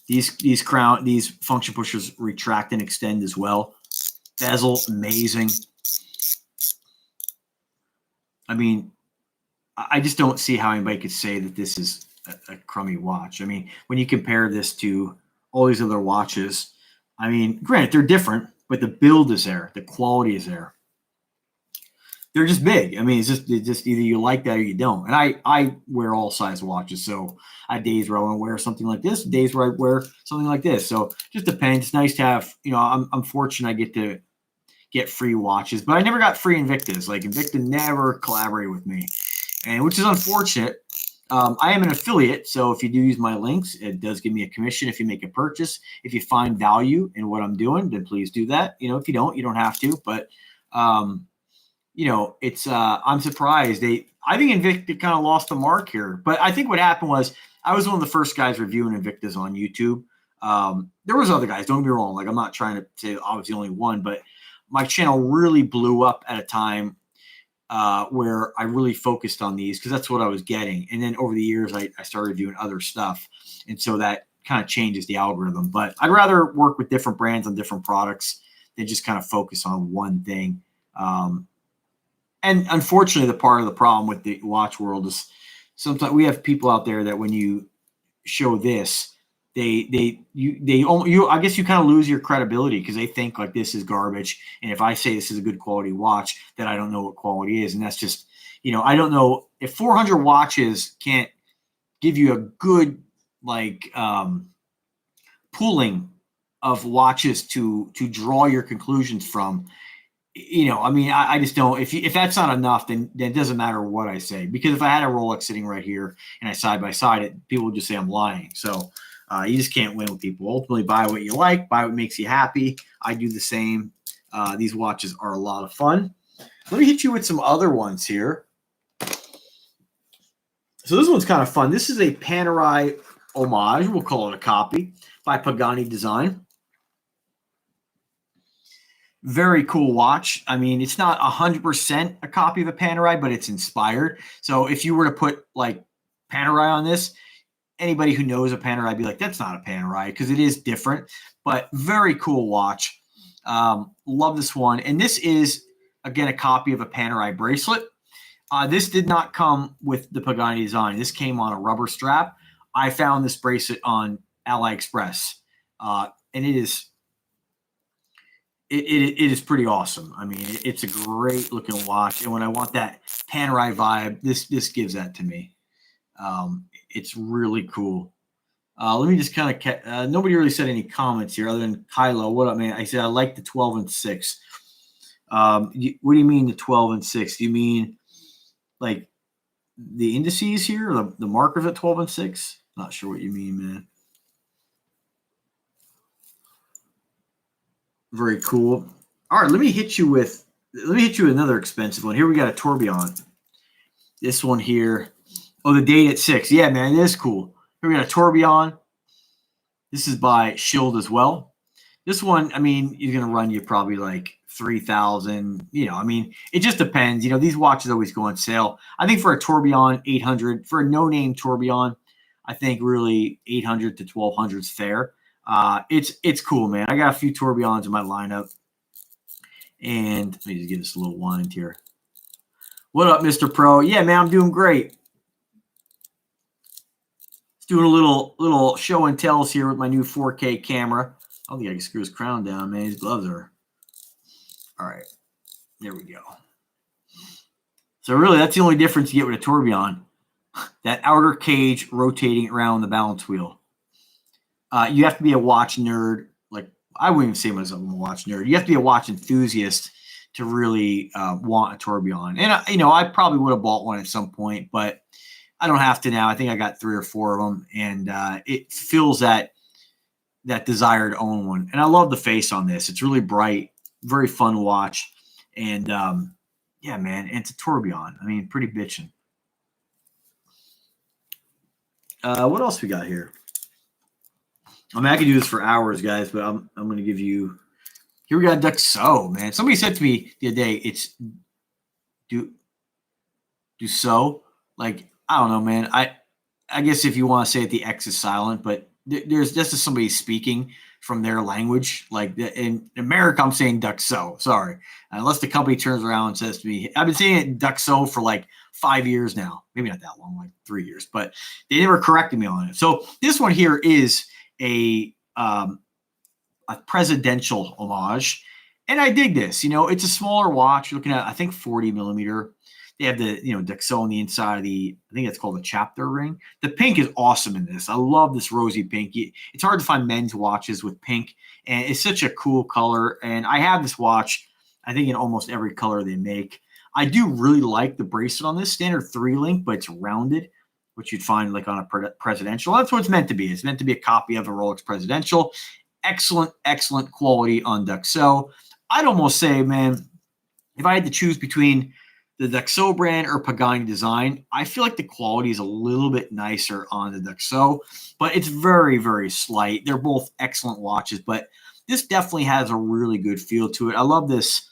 These function pushers retract and extend as well. Bezel, amazing. I mean, I just don't see how anybody could say that this is a crummy watch. I mean, when you compare this to all these other watches, I mean, granted, they're different, but the build is there. The quality is there. They're just big. I mean, it's just either you like that or you don't. And I wear all size watches. So I have days where I want to wear something like this, days where I wear something like this. So it just depends. It's nice to have, I'm fortunate I get to get free watches, but I never got free Invictas. Like Invicta never collaborated with me, and which is unfortunate. I am an affiliate, so if you do use my links, it does give me a commission if you make a purchase. If you find value in what I'm doing, then please do that. If you don't, you don't have to. But it's I'm surprised I think Invicta kind of lost the mark here. But I think what happened was I was one of the first guys reviewing Invictas on YouTube. There was other guys, don't get me wrong. Like I'm not trying to say I was the only one, but my channel really blew up at a time where I really focused on these because that's what I was getting. And then over the years, I started doing other stuff. And so that kind of changes the algorithm. But I'd rather work with different brands on different products than just kind of focus on one thing. And unfortunately, the part of the problem with the watch world is sometimes we have people out there that when you show this, I guess you kind of lose your credibility because they think like this is garbage. And if I say this is a good quality watch, then I don't know what quality is. And that's just, I don't know if 400 watches can't give you a good, like, pooling of watches to draw your conclusions from. I just don't. If that's not enough, then it doesn't matter what I say. Because if I had a Rolex sitting right here and I side by side it, people would just say I'm lying. So you just can't win with people. Ultimately, buy what you like, buy what makes you happy. I do the same. These watches are a lot of fun. Let me hit you with some other ones here. So this one's kind of fun. This is a Panerai homage. We'll call it a copy by Pagani Design. Very cool watch. I mean, it's not 100% a copy of a Panerai, but it's inspired. So if you were to put like Panerai on this, anybody who knows a Panerai would be like, that's not a Panerai because it is different, but very cool watch. Love this one. And this is, again, a copy of a Panerai bracelet. This did not come with the Pagani Design. This came on a rubber strap. I found this bracelet on AliExpress, and it is pretty awesome. I mean, it's a great looking watch, and when I want that Panerai vibe, this gives that to me. It's really cool. Let me just kind of nobody really said any comments here other than Kylo. What up, man? I said I like the 12 and 6. What do you mean the 12 and 6? Do you mean like the indices here, or the markers at 12 and 6? Not sure what you mean, man. Very cool. All right, let me hit you with another expensive one. Here we got a tourbillon. This one here. Oh, the date at 6. Yeah, man, it is cool. Here we got a tourbillon. This is by Schild as well. This one, I mean, is going to run you probably like 3,000. I mean, it just depends. These watches always go on sale. I think for a tourbillon, 800. For a no-name tourbillon, I think really 800 to 1,200 is fair. It's cool, man. I got a few tourbillons in my lineup. And let me just give this a little wind here. What up, Mr. Pro? Yeah, man, I'm doing great. Doing a little show and tells here with my new 4K camera. I don't think I can screw his crown down, man. His gloves are. All right. There we go. So really, that's the only difference you get with a tourbillon. That outer cage rotating around the balance wheel. You have to be a watch nerd. Like, I wouldn't even say myself I'm a watch nerd. You have to be a watch enthusiast to really want a tourbillon. And, I probably would have bought one at some point, but I don't have to now. I think I got 3 or 4 of them, and it fills that desire to own one. And I love the face on this. It's really bright, very fun watch, and yeah, man, and it's a tourbillon. I mean, pretty bitchin'. What else we got here? I mean, I could do this for hours, guys, but I'm going to give you. Here we got Duxot, man. Somebody said to me the other day, it's Duxot. Like, I don't know, man. I guess if you want to say it, the X is silent, but there's just somebody speaking from their language. Like in America, I'm saying Duxot. Sorry, unless the company turns around and says to me, I've been saying it Duxot for like 5 years now. Maybe not that long, like 3 years, but they never corrected me on it. So this one here is a presidential homage, and I dig this. You know, it's a smaller watch. You're looking at, I think, 40 millimeter. They have the, Duxot on the inside of the, I think it's called a chapter ring. The pink is awesome in this. I love this rosy pink. It's hard to find men's watches with pink, and it's such a cool color. And I have this watch, I think, in almost every color they make. I do really like the bracelet on this, standard 3-link, but it's rounded, which you'd find like on a presidential. That's what it's meant to be. It's meant to be a copy of a Rolex presidential. Excellent, excellent quality on Duxot. I'd almost say, man, if I had to choose between the Duxot brand or Pagani design, I feel like the quality is a little bit nicer on the Duxot, but it's very, very slight. They're both excellent watches, but this definitely has a really good feel to it. I love this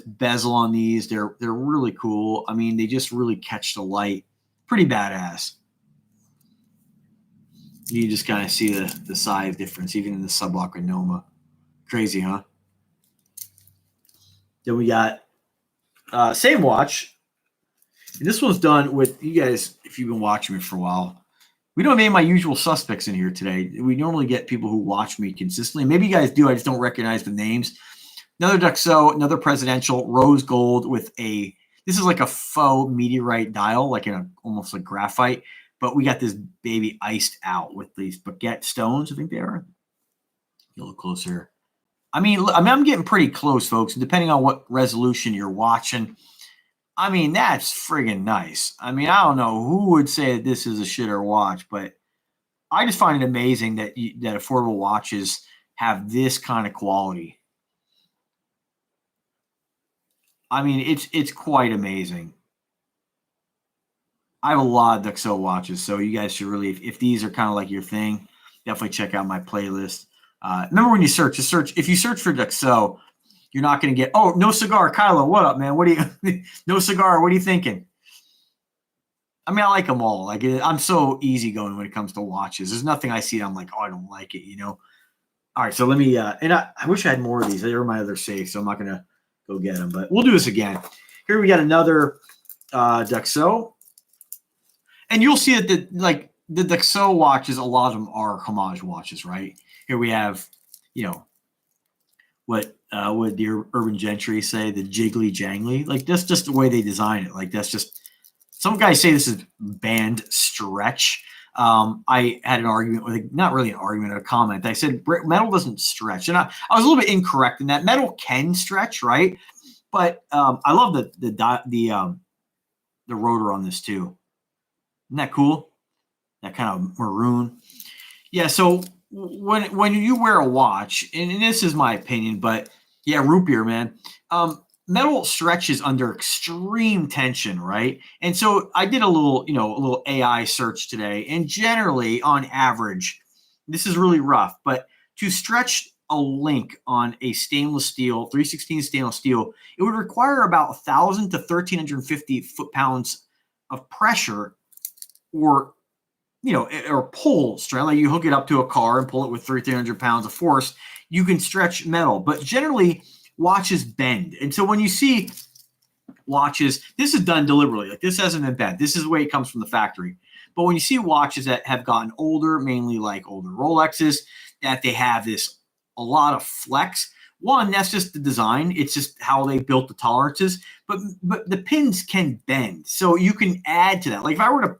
bezel on these. They're really cool. I mean, they just really catch the light. Pretty badass. You just kind of see the size difference, even in the Sublocca Noma. Crazy, huh? Then we got same watch. And this one's done with, you guys, if you've been watching me for a while, we don't have any of my usual suspects in here today. We normally get people who watch me consistently. Maybe you guys do. I just don't recognize the names. Another Duxot, another presidential, rose gold with this is like a faux meteorite dial, like almost like graphite. But we got this baby iced out with these baguette stones. I think they are. A little closer. I mean, I'm getting pretty close, folks. Depending on what resolution you're watching, I mean, that's friggin' nice. I mean, I don't know who would say that this is a shitter watch, but I just find it amazing that that affordable watches have this kind of quality. I mean, it's quite amazing. I have a lot of Duxot watches, so you guys should really, if these are kind of like your thing, definitely check out my playlist. Remember when you search, if you search for Duxot, you're not going to get, oh, no cigar. Kylo, what up, man? What do you, no cigar, what are you thinking? I mean, I like them all. Like, I'm so easygoing when it comes to watches. There's nothing I see that I'm like, oh, I don't like it, you know? All right, so let me, and I wish I had more of these. They were my other safe, so I'm not going to go get them, but we'll do this again. Here we got another Duxot. And you'll see that the Duxot watches, a lot of them are homage watches, right? Here we have, what the urban gentry say, the jiggly jangly. Like, that's just the way they design it. Like, that's just, some guys say this is band stretch. I had an argument with, not really an argument, a comment. I said metal doesn't stretch, and I was a little bit incorrect in that. Metal can stretch, right? But I love the rotor on this too. Isn't that cool? That kind of maroon. Yeah. So when you wear a watch, and this is my opinion, but yeah, root beer, man. Metal stretches under extreme tension, right? And so I did a little AI search today, and generally, on average, this is really rough, but to stretch a link on a stainless steel, 316 stainless steel, it would require about 1,000 to 1,350 foot-pounds of pressure, or pull strength. Like, you hook it up to a car and pull it with 300 pounds of force, you can stretch metal. But generally, watches bend. And so when you see watches, this is done deliberately. Like, this hasn't been bent. This is the way it comes from the factory. But when you see watches that have gotten older, mainly like older Rolexes, that they have a lot of flex. One, that's just the design. It's just how they built the tolerances. But the pins can bend. So you can add to that. Like, if I were to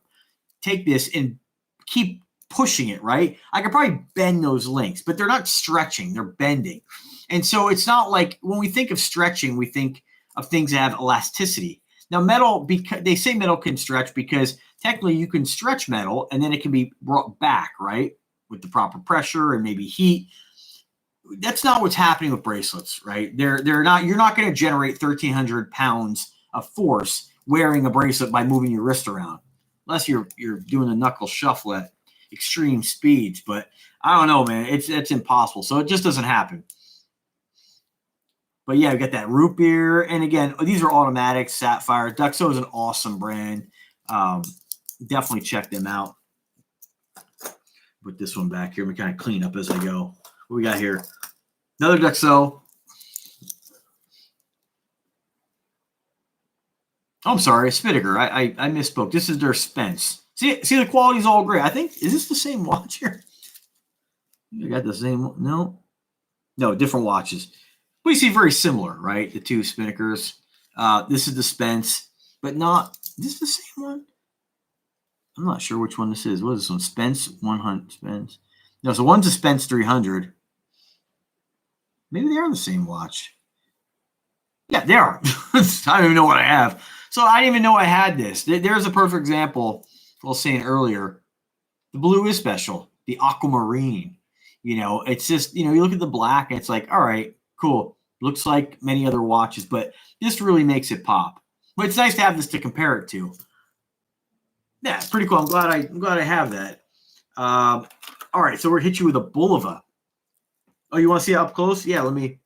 take this and keep pushing it, right, I could probably bend those links, but they're not stretching, they're bending. And so it's not like, when we think of stretching, we think of things that have elasticity. Now, metal, because they say metal can stretch because technically you can stretch metal and then it can be brought back, right? With the proper pressure and maybe heat. That's not what's happening with bracelets, right? They're not. You're not going to generate 1,300 pounds of force wearing a bracelet by moving your wrist around, unless you're doing a knuckle shuffle at extreme speeds. But I don't know, man. It's impossible. So it just doesn't happen. But yeah, we got that root beer, and again, these are automatic sapphire. Duxot is an awesome brand. Definitely check them out. Put this one back here. We kind of clean up as I go. What we got here? Another Duxot. Oh, I'm sorry, Spinnaker. I misspoke. This is their Spence. See the quality's all great. I think, is this the same watch here? You got the same one? No, different watches. We see very similar, right? The two Spinnakers. This is the Spence, but not, is this the same one? I'm not sure which one this is. What is this one? Spence 100. Spence. No, so one's a Spence 300. Maybe they are the same watch. Yeah, they are. I don't even know what I have. So I didn't even know I had this. There's a perfect example. I was saying earlier, the blue is special. The aquamarine. You know, it's just, you look at the black and it's like, all right, cool. Looks like many other watches, but this really makes it pop. But it's nice to have this to compare it to. Yeah, it's pretty cool. I'm glad I have that. All right, so we're gonna hit you with a Bulova. Oh, you want to see it up close? Yeah, let me.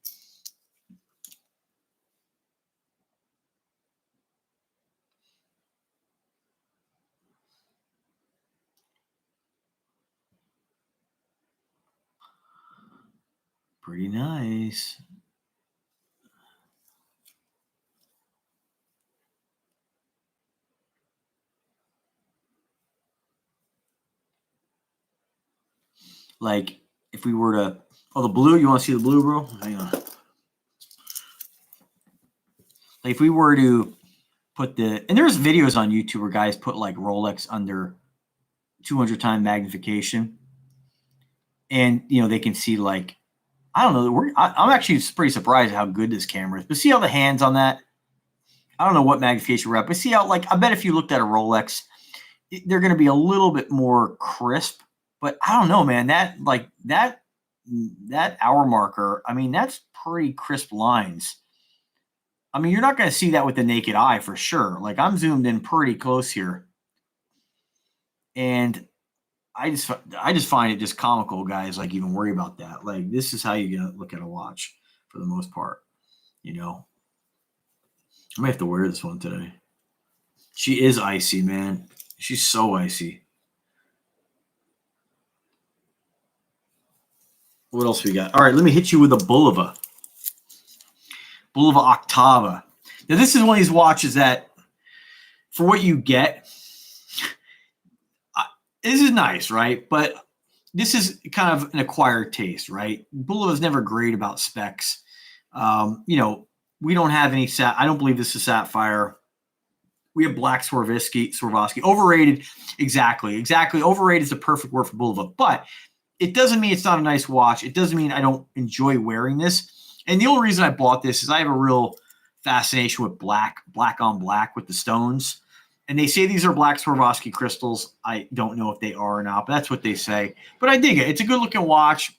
Pretty nice. Like, if we were to, the blue, you want to see the blue, bro? Hang on. Like, if we were to put and there's videos on YouTube where guys put like Rolex under 200 times magnification, and they can see, like, I don't know. I'm actually pretty surprised at how good this camera is. But see how the hands on that? I don't know what magnification we're at, but see how, like, I bet if you looked at a Rolex, they're going to be a little bit more crisp. But I don't know, man. That hour marker, I mean, that's pretty crisp lines. I mean, you're not going to see that with the naked eye for sure. Like, I'm zoomed in pretty close here. And I just find it just comical, guys, like, even worry about that. Like, this is how you're going to look at a watch for the most part, I might have to wear this one today. She is icy, man. She's so icy. What else we got? All right, let me hit you with a Bulova. Bulova Octava. Now, this is one of these watches that, for what you get, this is nice, right? But this is kind of an acquired taste, right? Bulova's never great about specs. We don't have any I don't believe this is sapphire. We have black Swarovski. Overrated. Exactly. Overrated is the perfect word for Bulova. But it doesn't mean it's not a nice watch. It doesn't mean I don't enjoy wearing this. And the only reason I bought this is I have a real fascination with black on black with the stones. And they say these are black Swarovski crystals. I don't know if they are or not, but that's what they say. But I dig it. It's a good-looking watch.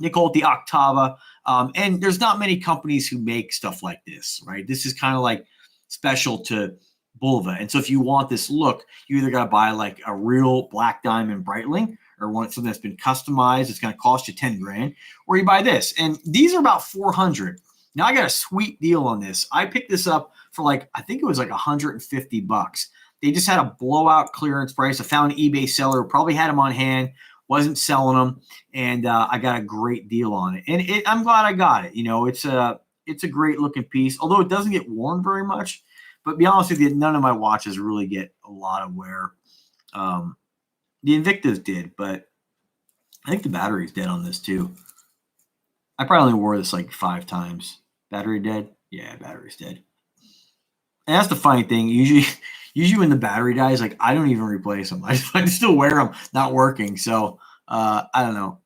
They call it the Octava. And there's not many companies who make stuff like this, right? This is kind of like special to Bulova. And so if you want this look, you either got to buy like a real black diamond Breitling, or want something that's been customized. It's going to cost you 10 grand, or you buy this. And these are about 400. Now I got a sweet deal on this. I picked this up for I think it was like $150. They just had a blowout clearance price. I found an eBay seller who probably had them on hand, wasn't selling them, and I got a great deal on it. And I'm glad I got it. It's a great looking piece, although it doesn't get worn very much. But to be honest with you, none of my watches really get a lot of wear. The Invictas did, but I think the battery's dead on this too. I probably only wore this like 5 times. Battery dead? Yeah, battery's dead. And that's the funny thing. Usually when the battery dies, like, I don't even replace them. I still wear them, not working. So I don't know.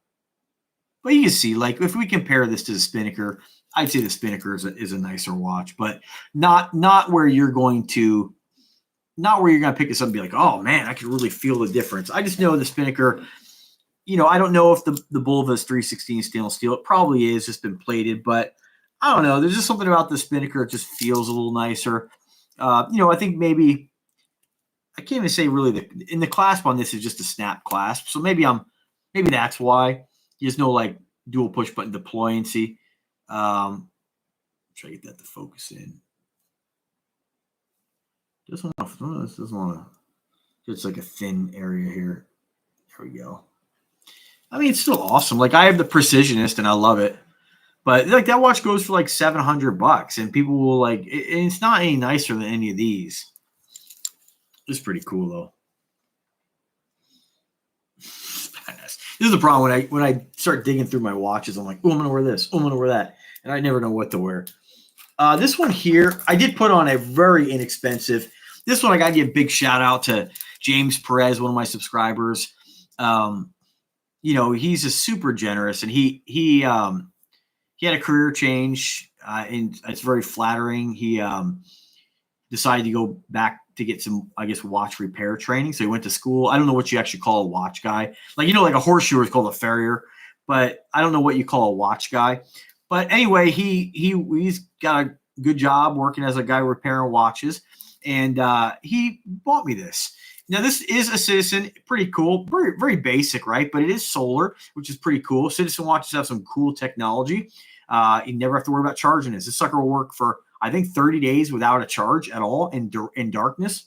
But you can see, like, if we compare this to the Spinnaker, I'd say the Spinnaker is a nicer watch, but not where you're going to not where you're going to pick this up and be like, oh man, I can really feel the difference. I just know the Spinnaker, I don't know if the Bulova is 316 stainless steel. It probably is, just been plated, but I don't know. There's just something about the Spinnaker. It just feels a little nicer. I think maybe I can't even say really in the clasp on this is just a snap clasp. So maybe that's why there's no like dual push button deployancy. Try to get that to focus in. Doesn't want to. It's like a thin area here. There we go. I mean, it's still awesome. Like I have the Precisionist and I love it, but like that watch goes for like $700, and people will like. It's not any nicer than any of these. It's pretty cool though. This is the problem when I start digging through my watches. I'm like, oh, I'm gonna wear this. Oh, I'm gonna wear that, and I never know what to wear. This one here, I did put on a very inexpensive. This one I gotta give a big shout out to James Perez, one of my subscribers. He's a super generous, and he had a career change, and it's very flattering. He decided to go back to get some, I guess, watch repair training. So he went to school. I don't know what you actually call a watch guy. Like, like a horseshoer is called a farrier, but I don't know what you call a watch guy. But anyway, he's got a good job working as a guy repairing watches, and he bought me this. Now, this is a Citizen, pretty cool, very, very basic, right? But it is solar, which is pretty cool. Citizen watches have some cool technology. You never have to worry about charging this. This sucker will work for, I think, 30 days without a charge at all in darkness.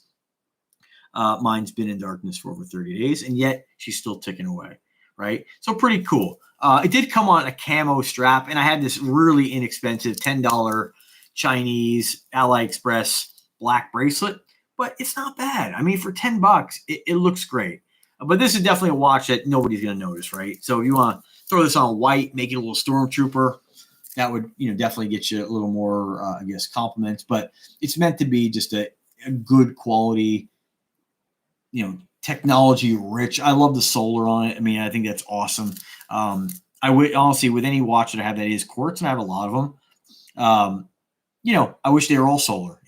Mine's been in darkness for over 30 days, and yet she's still ticking away, right? So pretty cool. It did come on a camo strap, and I had this really inexpensive $10 Chinese AliExpress black bracelet, but it's not bad. I mean, for $10, it looks great. But this is definitely a watch that nobody's going to notice, right? So if you want to throw this on white, make it a little stormtrooper, that would definitely get you a little more, I guess, compliments. But it's meant to be just a good quality, technology rich. I love the solar on it. I mean, I think that's awesome. I would honestly, with any watch that I have that is quartz, and I have a lot of them. I wish they were all solar.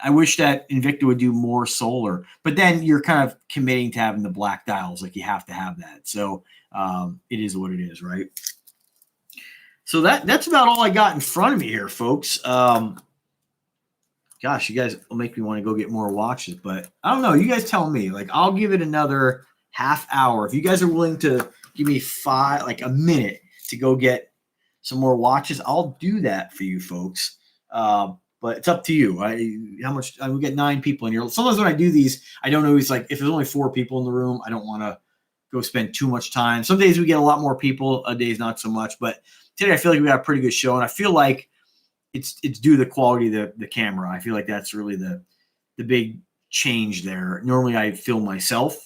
I wish that Invicta would do more solar, but then you're kind of committing to having the black dials. Like you have to have that. So it is what it is, right? So that's about all I got in front of me here, folks. Gosh, you guys will make me want to go get more watches, but I don't know. You guys tell me. Like, I'll give it another half hour. If you guys are willing to give me a minute to go get some more watches, I'll do that for you folks. But it's up to you. How much? We get 9 people in here. Sometimes when I do these, I don't always like if there's only 4 people in the room. I don't want to go spend too much time. Some days we get a lot more people. Other days not so much. But today I feel like we got a pretty good show, and I feel like it's due to the quality of the camera. I feel like that's really the big change there. Normally I film myself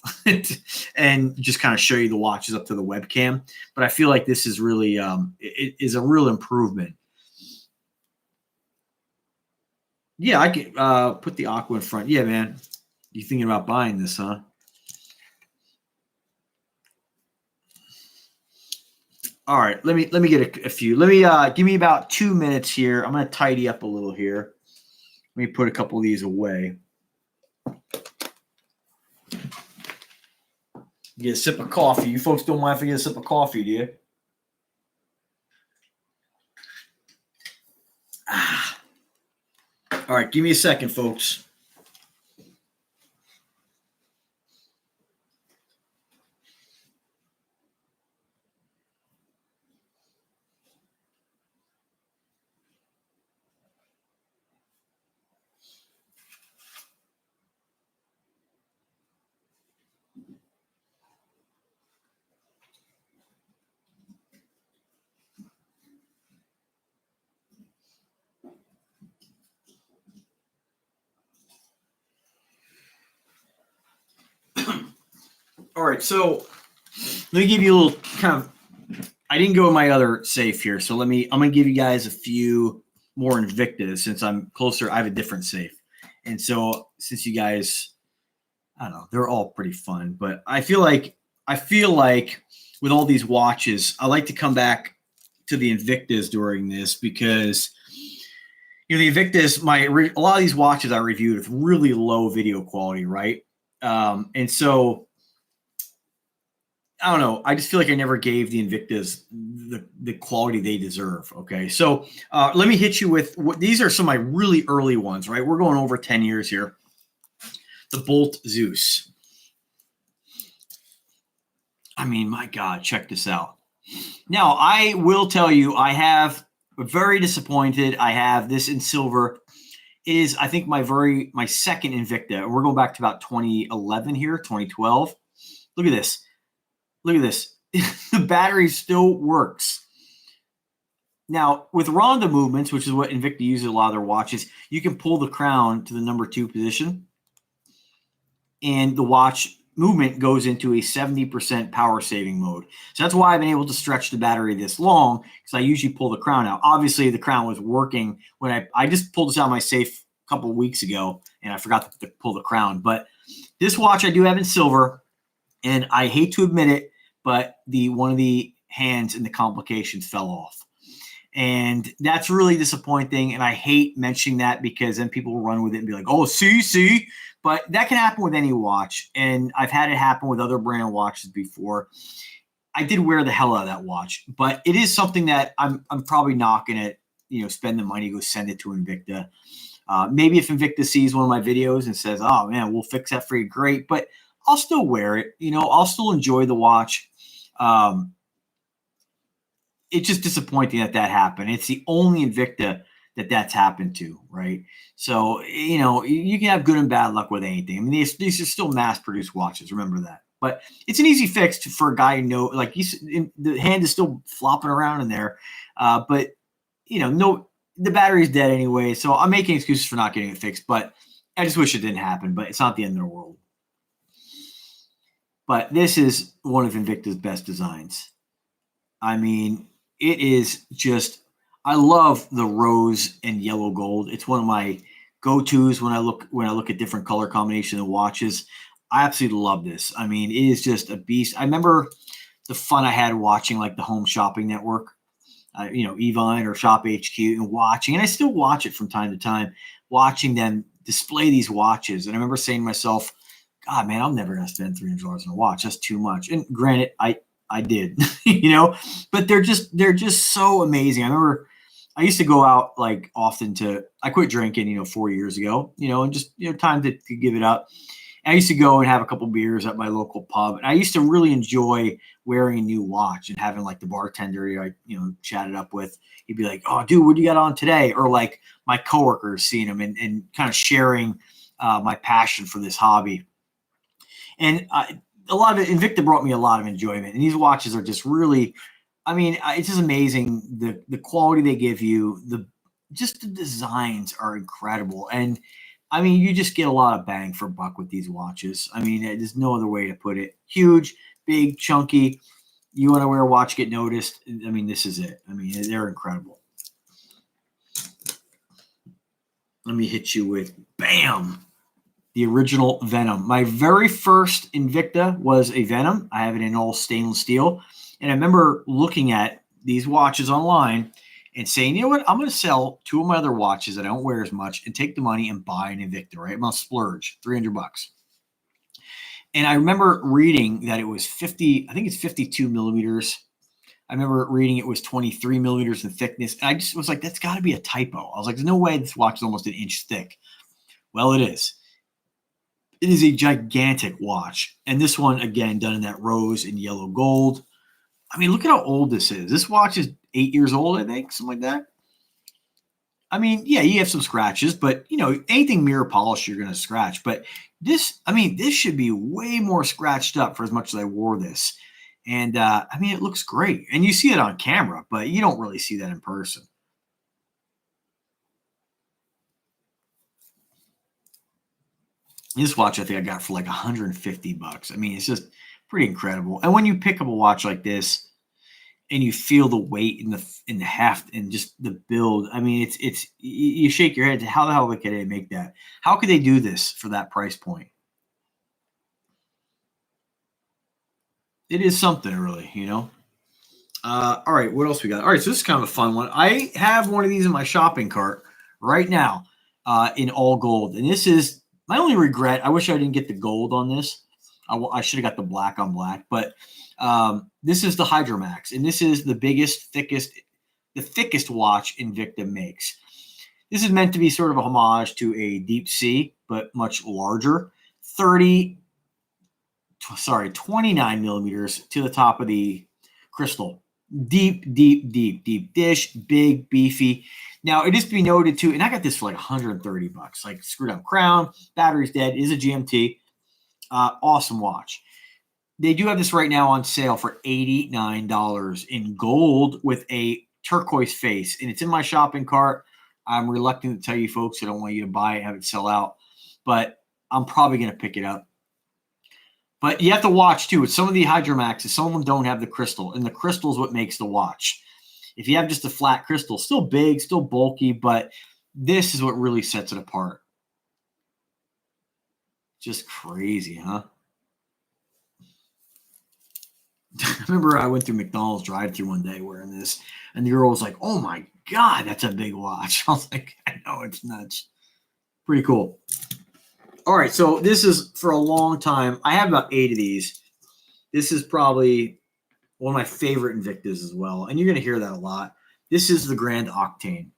and just kind of show you the watches up to the webcam, but I feel like this is really it is a real improvement. Yeah, I can put the Aqua in front. Yeah, man. You thinking about buying this, huh? All right, let me get a few. Let me give me about 2 minutes here. I'm gonna tidy up a little here. Let me put a couple of these away. Get a sip of coffee. You folks don't mind if I get a sip of coffee, do you? All right, give me a second, folks. All right, so let me give you a little kind of. I didn't go in my other safe here, so I'm gonna give you guys a few more Invictas since I'm closer. I have a different safe, and so since you guys, I don't know, they're all pretty fun, but I feel like with all these watches, I like to come back to the Invictas during this because The Invicta is a lot of these watches I reviewed with really low video quality, right? And so I don't know. I just feel like I never gave the Invictas the quality they deserve. Okay, so let me hit you with these are some of my really early ones. Right, we're going over 10 years here. The Bolt Zeus. I mean, my God, check this out. Now, I will tell you, I have very disappointed. I have this in silver. It is, I think, my second Invicta. We're going back to about 2011 here, 2012. Look at this. Look at this. The battery still works. Now, with Ronda movements, which is what Invicta uses a lot of their watches, you can pull the crown to the number 2 position, and the watch movement goes into a 70% power saving mode. So that's why I've been able to stretch the battery this long, because I usually pull the crown out. Obviously, the crown was working when I just pulled this out of my safe a couple of weeks ago, and I forgot to pull the crown. But this watch I do have in silver, and I hate to admit it, but one of the hands in the complications fell off. And that's really disappointing. And I hate mentioning that, because then people will run with it and be like, oh, see. But that can happen with any watch. And I've had it happen with other brand watches before. I did wear the hell out of that watch, but it is something that I'm probably not going to, spend the money, go send it to Invicta. Maybe if Invicta sees one of my videos and says, oh man, we'll fix that for you, great. But I'll still wear it. I'll still enjoy the watch. It's just disappointing that happened. It's the only Invicta that's happened to, right? So, you can have good and bad luck with anything. I mean, these are still mass-produced watches. Remember that. But it's an easy fix for a guy who the hand is still flopping around in there. But, the battery's dead anyway. So I'm making excuses for not getting it fixed. But I just wish it didn't happen. But it's not the end of the world. But this is one of Invicta's best designs. I mean, it is just, I love the rose and yellow gold. It's one of my go-tos when I look at different color combination of watches. I absolutely love this. I mean, it is just a beast. I remember the fun I had watching like the Home Shopping Network, Evine or Shop HQ, and watching, and I still watch it from time to time, watching them display these watches. And I remember saying to myself, God, man, I'm never going to spend $300 on a watch. That's too much. And granted, I did, but they're just so amazing. I remember I used to go out like often I quit drinking, 4 years ago, and just, time to give it up. And I used to go and have a couple beers at my local pub. And I used to really enjoy wearing a new watch and having like the bartender I, chatted up with. He'd be like, oh, dude, what do you got on today? Or like my coworkers seeing them and kind of sharing my passion for this hobby. And a lot of it, Invicta brought me a lot of enjoyment. And these watches are just really, I mean, it's just amazing. The quality they give you, the designs are incredible. And I mean, you just get a lot of bang for buck with these watches. I mean, there's no other way to put it. Huge, big, chunky. You want to wear a watch, get noticed. I mean, this is it. I mean, they're incredible. Let me hit you with, bam, the original Venom. My very first Invicta was a Venom. I have it in all stainless steel. And I remember looking at these watches online and saying, you know what, I'm going to sell 2 of my other watches that I don't wear as much and take the money and buy an Invicta, right? I'm going to splurge $300. And I remember reading that it was 52 millimeters. I remember reading it was 23 millimeters in thickness. And I just was like, that's got to be a typo. I was like, there's no way this watch is almost an inch thick. Well, it is. It is a gigantic watch. And this one, again, done in that rose and yellow gold. I mean, look at how old this is. This watch is 8 years old, I think, something like that. I mean, yeah, you have some scratches, but, anything mirror polish, you're going to scratch. But this should be way more scratched up for as much as I wore this. And, it looks great. And you see it on camera, but you don't really see that in person. This watch I think I got for like $150. I mean, it's just pretty incredible. And when you pick up a watch like this and you feel the weight in the heft and just the build, I mean, it's you shake your head. How the hell could they make that? How could they do this for that price point? It is something, really, all right, what else we got? All right, so this is kind of a fun one. I have one of these in my shopping cart right now in all gold. And this is my only regret. I wish I didn't get the gold on this. I should have got the black on black, but this is the Hydromax, and this is the biggest, thickest watch Invicta makes. This is meant to be sort of a homage to a deep sea, but much larger. 29 millimeters to the top of the crystal. Deep dish, big, beefy. Now, it is to be noted too, and I got this for like $130, like screwed up crown, battery's dead, is a GMT. Awesome watch. They do have this right now on sale for $89 in gold with a turquoise face, and it's in my shopping cart. I'm reluctant to tell you folks. I don't want you to buy it, have it sell out, but I'm probably going to pick it up. But you have to watch too. With some of the Hydromaxes, some of them don't have the crystal, and the crystal is what makes the watch. If you have just a flat crystal, still big, still bulky, but this is what really sets it apart. Just crazy, huh? I remember I went through McDonald's drive-thru one day wearing this, and the girl was like, "Oh my God, that's a big watch." I was like, "I know, it's nuts." Pretty cool. All right, so this is for a long time. I have about 8 of these. This is probably one of my favorite Invictas as well, and you're going to hear that a lot. This is the Grand Octane.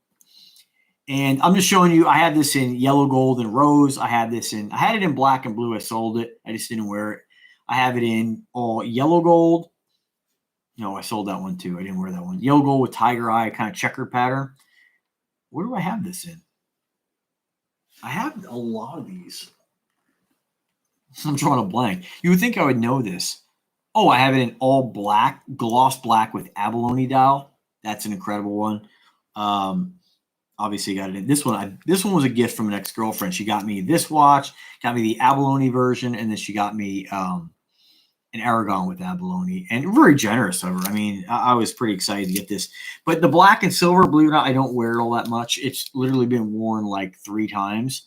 And I'm just showing you, I had this in yellow, gold, and rose. I had it in black and blue. I sold it. I just didn't wear it. I have it in all yellow gold. No, I sold that one too. I didn't wear that one. Yellow gold with tiger eye, kind of checker pattern. Where do I have this in? I have a lot of these. I'm drawing a blank. You would think I would know this. Oh, I have it in all black, gloss black with abalone dial. That's an incredible one. Obviously got it in this one. This one was a gift from an ex-girlfriend. She got me this watch, got me the abalone version, and then she got me an Aragon with abalone, and very generous of her. I mean, I was pretty excited to get this. But the black and silver, believe it or not, I don't wear it all that much. It's literally been worn like 3 times,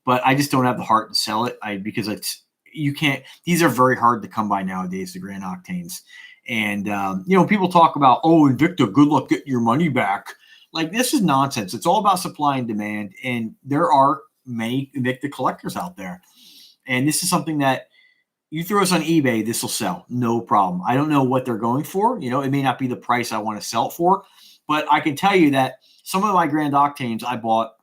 but I just don't have the heart to sell it. Because you can't. These are very hard to come by nowadays, the Grand Octanes. And people talk about, oh, Invicta, good luck getting your money back. Like, this is nonsense. It's all about supply and demand, and there are many Invicta collectors out there. And this is something that you throw us on eBay, this will sell, no problem. I don't know what they're going for. It may not be the price I want to sell it for, but I can tell you that some of my Grand Octanes I bought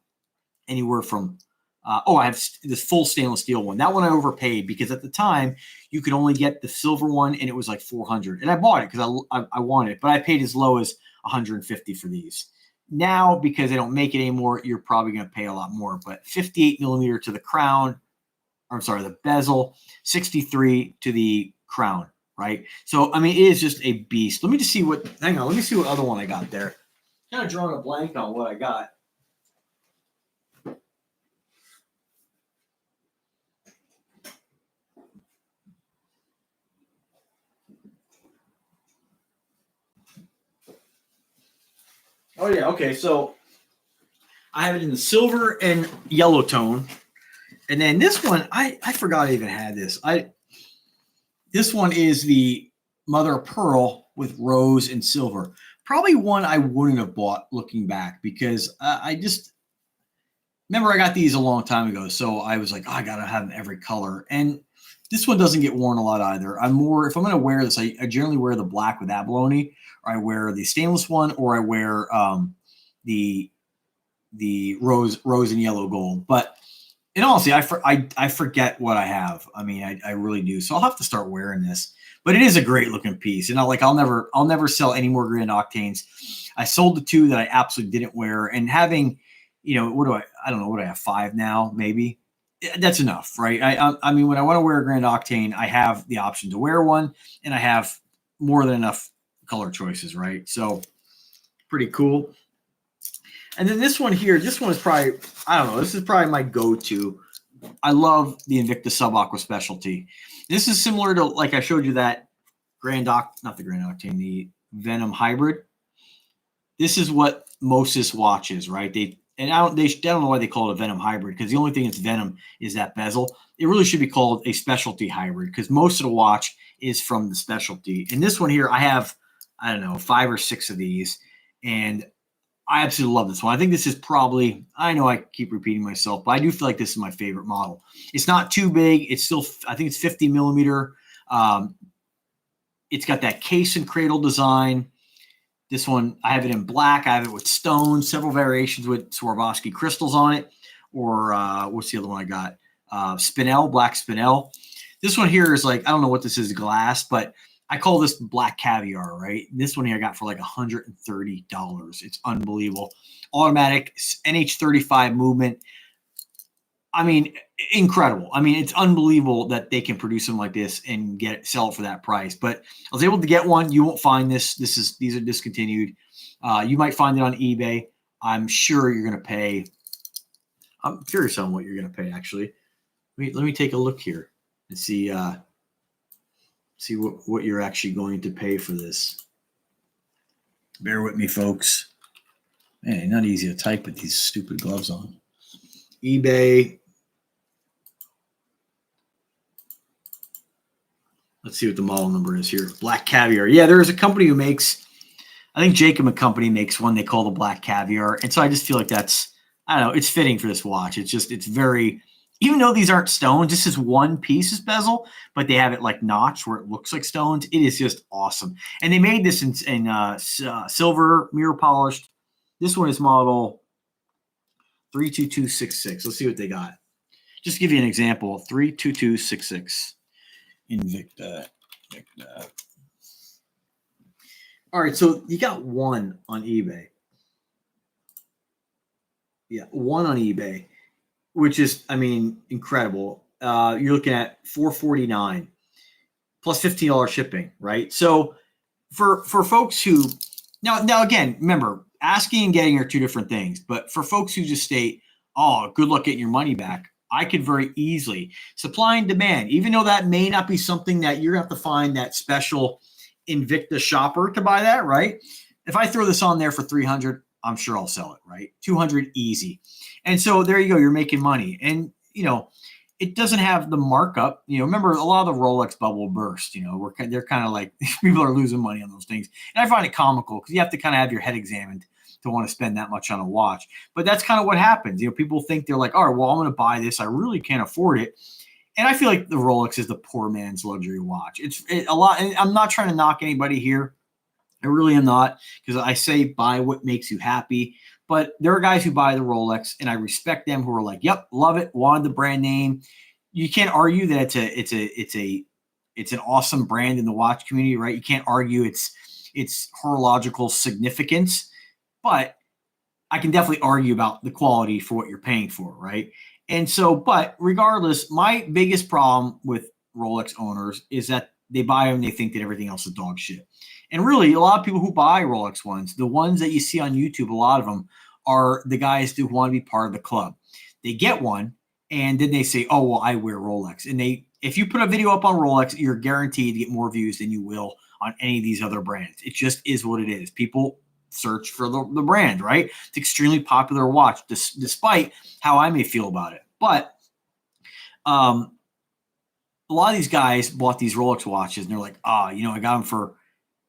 anywhere from I have this full stainless steel one. That one I overpaid because at the time you could only get the silver one, and it was like $400. And I bought it because I wanted it, but I paid as low as $150 for these. Now, because they don't make it anymore, you're probably going to pay a lot more. But 58 millimeter to the crown, the bezel, 63 to the crown, right? So, I mean, it is just a beast. Let me see what other one I got there. Kind of drawing a blank on what I got. Oh, yeah. Okay. So I have it in the silver and yellow tone. And then this one, I forgot I even had this. This one is the Mother of Pearl with rose and silver. Probably one I wouldn't have bought looking back because I just remember I got these a long time ago. So I was like, I got to have every color. And this one doesn't get worn a lot either. If I'm going to wear this, I generally wear the black with abalone, or I wear the stainless one, or I wear the rose and yellow gold. But in all honesty, I forget what I have. I mean, I really do. So I'll have to start wearing this. But it is a great looking piece. And I'll never sell any more Grand Octanes. I sold the 2 that I absolutely didn't wear. And having, I don't know what I have, 5 now, maybe. That's enough, right? I mean, when I want to wear a Grand Octane, I have the option to wear one, and I have more than enough color choices, right? So pretty cool. And then this one here, this one is probably, I don't know, this is probably my go-to. I love the Invicta Sub Aqua Specialty. This is similar to, like I showed you that not the Grand Octane, the Venom Hybrid. This is what Moses watches, right? I don't know why they call it a Venom Hybrid, because the only thing that's Venom is that bezel. It really should be called a Specialty Hybrid, because most of the watch is from the Specialty. And this one here, I have, I don't know, 5 or 6 of these, and I absolutely love this one. I think this is probably, I know I keep repeating myself, but I do feel like this is my favorite model. It's not too big. It's still, I think it's 50 millimeter. It's got that case and cradle design. This one, I have it in black. I have it with stones, several variations with Swarovski crystals on it. Or what's the other one I got? Spinel, black Spinel. This one here is like, I don't know what this is, glass, but I call this black caviar, right? This one here I got for like $130. It's unbelievable. Automatic NH35 movement. I mean, incredible. I mean, it's unbelievable that they can produce them like this and sell it for that price. But I was able to get one. You won't find this. These are discontinued. You might find it on eBay. I'm sure you're going to pay. I'm curious on what you're going to pay, actually. Let me take a look here and see what you're actually going to pay for this. Bear with me, folks. Man, not easy to type with these stupid gloves on. eBay. Let's see what the model number is here. Black Caviar. Yeah, there is a company who makes, I think Jacob & Company makes one they call the Black Caviar. And so I just feel like that's, I don't know, it's fitting for this watch. It's very, even though these aren't stones, this is one piece of bezel, but they have it like notched where it looks like stones. It is just awesome. And they made this in silver, mirror polished. This one is model 32266. Let's see what they got. Just to give you an example, 32266. Invicta. All right, so you got one on eBay. Yeah, one on eBay, which is, I mean, incredible. You're looking at $449 plus $15 shipping, right? So for folks who now again, remember, asking and getting are two different things. But for folks who just state, "Oh, good luck getting your money back," I could very easily supply and demand, even though that may not be something that you're going to have to find that special Invicta shopper to buy that, right? If I throw this on there for $300, I'm sure I'll sell it, right? $200 easy. And so there you go. You're making money. And, it doesn't have the markup. Remember, a lot of the Rolex bubble burst, they're kind of like, people are losing money on those things. And I find it comical because you have to kind of have your head examined to want to spend that much on a watch. But that's kind of what happens. People think they're like, all right, well, I'm going to buy this. I really can't afford it. And I feel like the Rolex is the poor man's luxury watch. It's a lot. And I'm not trying to knock anybody here. I really am not, because I say buy what makes you happy. But there are guys who buy the Rolex, and I respect them, who are like, "Yep, love it, wanted the brand name." You can't argue that it's an awesome brand in the watch community, right? You can't argue its horological significance, but I can definitely argue about the quality for what you're paying for, right? And so, but regardless, my biggest problem with Rolex owners is that they buy them, they think that everything else is dog shit. And really, a lot of people who buy Rolex ones, the ones that you see on YouTube, a lot of them are the guys who want to be part of the club. They get one, and then they say, "Oh, well, I wear Rolex." And if you put a video up on Rolex, you're guaranteed to get more views than you will on any of these other brands. It just is what it is. People search for the brand, right? It's an extremely popular watch, despite how I may feel about it. But a lot of these guys bought these Rolex watches, and they're like, I got them for,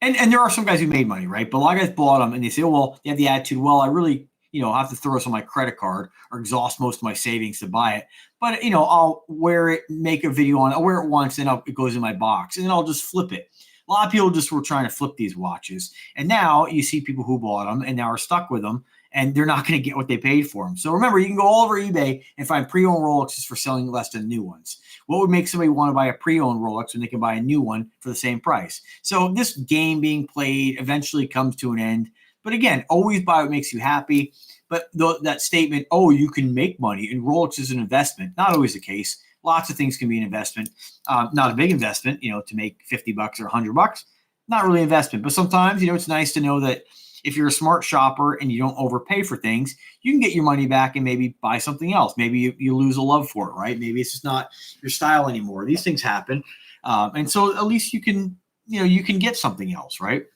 and there are some guys who made money, right? But a lot of guys bought them, and they say, "Oh, well," they have the attitude, "Well, I really, have to throw this on my credit card or exhaust most of my savings to buy it. But, I'll wear it, make a video on it. I'll wear it once, and it goes in my box, and then I'll just flip it." A lot of people just were trying to flip these watches. And now you see people who bought them and now are stuck with them, and they're not going to get what they paid for them. So remember, you can go all over eBay and find pre-owned Rolexes for selling less than new ones. What would make somebody want to buy a pre-owned Rolex when they can buy a new one for the same price? So this game being played eventually comes to an end. But again, always buy what makes you happy. But that statement, "Oh, you can make money and Rolex is an investment," not always the case. Lots of things can be an investment. Not a big investment, to make $50 or $100. Not really investment. But sometimes, it's nice to know that if you're a smart shopper and you don't overpay for things, you can get your money back and maybe buy something else. Maybe you lose a love for it, right? Maybe it's just not your style anymore. These things happen. And so at least you can get something else, right?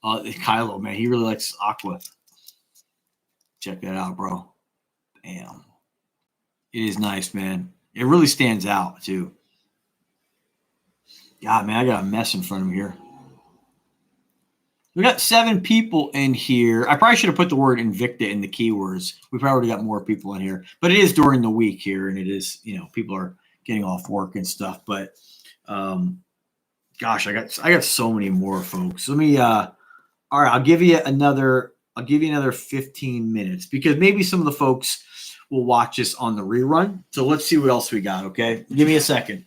Kylo, man, he really likes Aqua. Check that out, bro. Bam. It is nice, man. It really stands out, too. God, man, I got a mess in front of me here. We got 7 people in here. I probably should have put the word Invicta in the keywords. We probably got more people in here, but it is during the week here, and it is, people are getting off work and stuff. But gosh, I got so many more, folks. Let me all right, I'll give you another 15 minutes because maybe some of the folks will watch this on the rerun. So let's see what else we got, okay? Give me a second.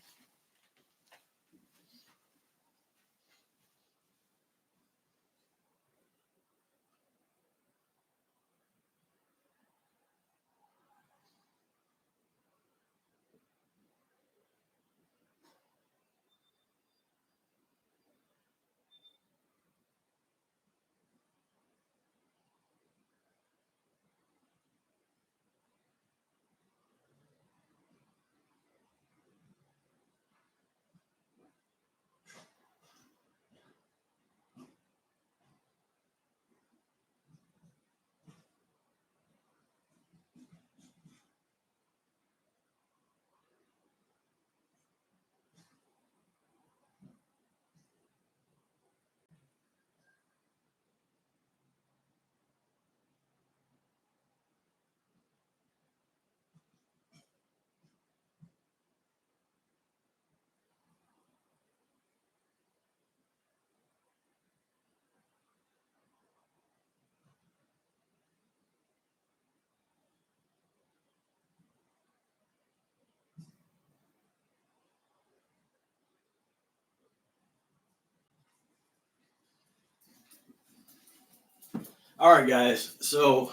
All right, guys. So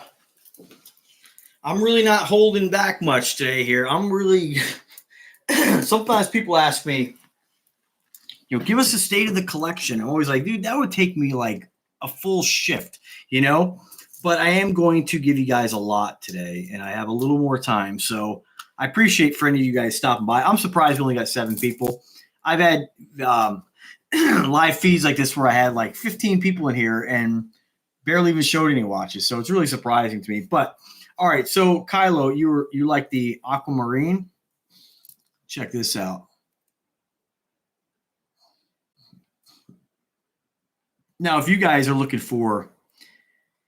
I'm really not holding back much today here. I'm really sometimes people ask me, give us a state of the collection. I'm always like, dude, that would take me like a full shift, But I am going to give you guys a lot today, and I have a little more time. So I appreciate for any of you guys stopping by. I'm surprised we only got 7 people. I've had live feeds like this where I had like 15 people in here and barely even showed any watches. So it's really surprising to me. But all right, so Kylo, you like the aquamarine? Check this out. Now, if you guys are looking for,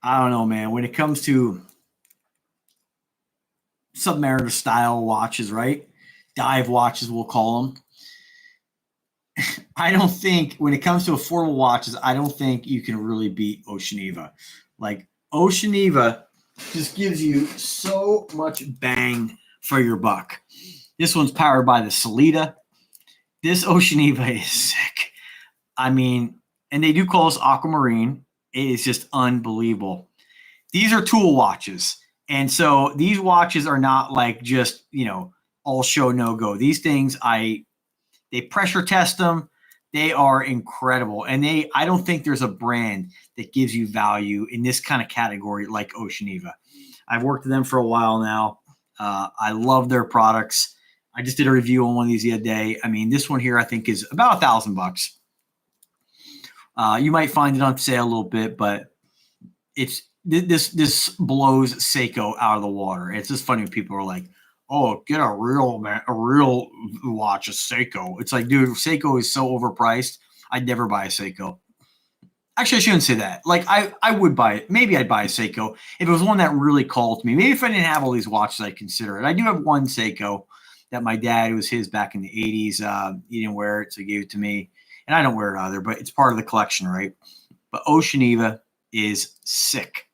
I don't know, man, when it comes to Submariner style watches, right? Dive watches, we'll call them. I don't think when it comes to affordable watches, I don't think you can really beat Oceaniva. Like Oceaniva just gives you so much bang for your buck. This one's powered by the Salida. This Oceaniva is sick. I mean, and they do call us Aquamarine. It is just unbelievable. These are tool watches. And so these watches are not like just, all show, no go. These things, they pressure test them. They are incredible. And I don't think there's a brand that gives you value in this kind of category like Oceaniva. I've worked with them for a while now. I love their products. I just did a review on one of these the other day. I mean, this one here I think is about $1,000. You might find it on sale a little bit, but it's this blows Seiko out of the water. It's just funny when people are like, "Oh, get a real watch, a Seiko." It's like, dude, Seiko is so overpriced. I'd never buy a Seiko. Actually, I shouldn't say that. Like, I would buy it. Maybe I'd buy a Seiko if it was one that really called to me. Maybe if I didn't have all these watches, I'd consider it. I do have one Seiko that my dad, it was his back in the 80s. He didn't wear it, so he gave it to me. And I don't wear it either, but it's part of the collection, right? But Oceaniva is sick.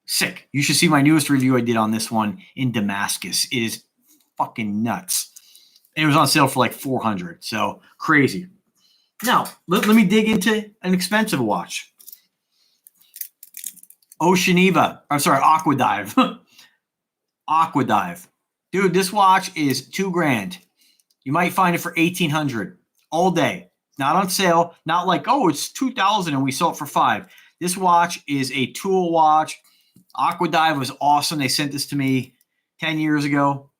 Sick. You should see my newest review I did on this one in Damascus. It is fucking nuts. And it was on sale for like $400. So crazy. Now, let me dig into an expensive watch. Oceaniva. I'm sorry, Aquadive. Aquadive. Dude, this watch is $2,000. You might find it for $1,800 all day. Not on sale. Not like, oh, it's $2,000 and we sell it for $5,000. This watch is a tool watch. Aquadive was awesome. They sent this to me 10 years ago.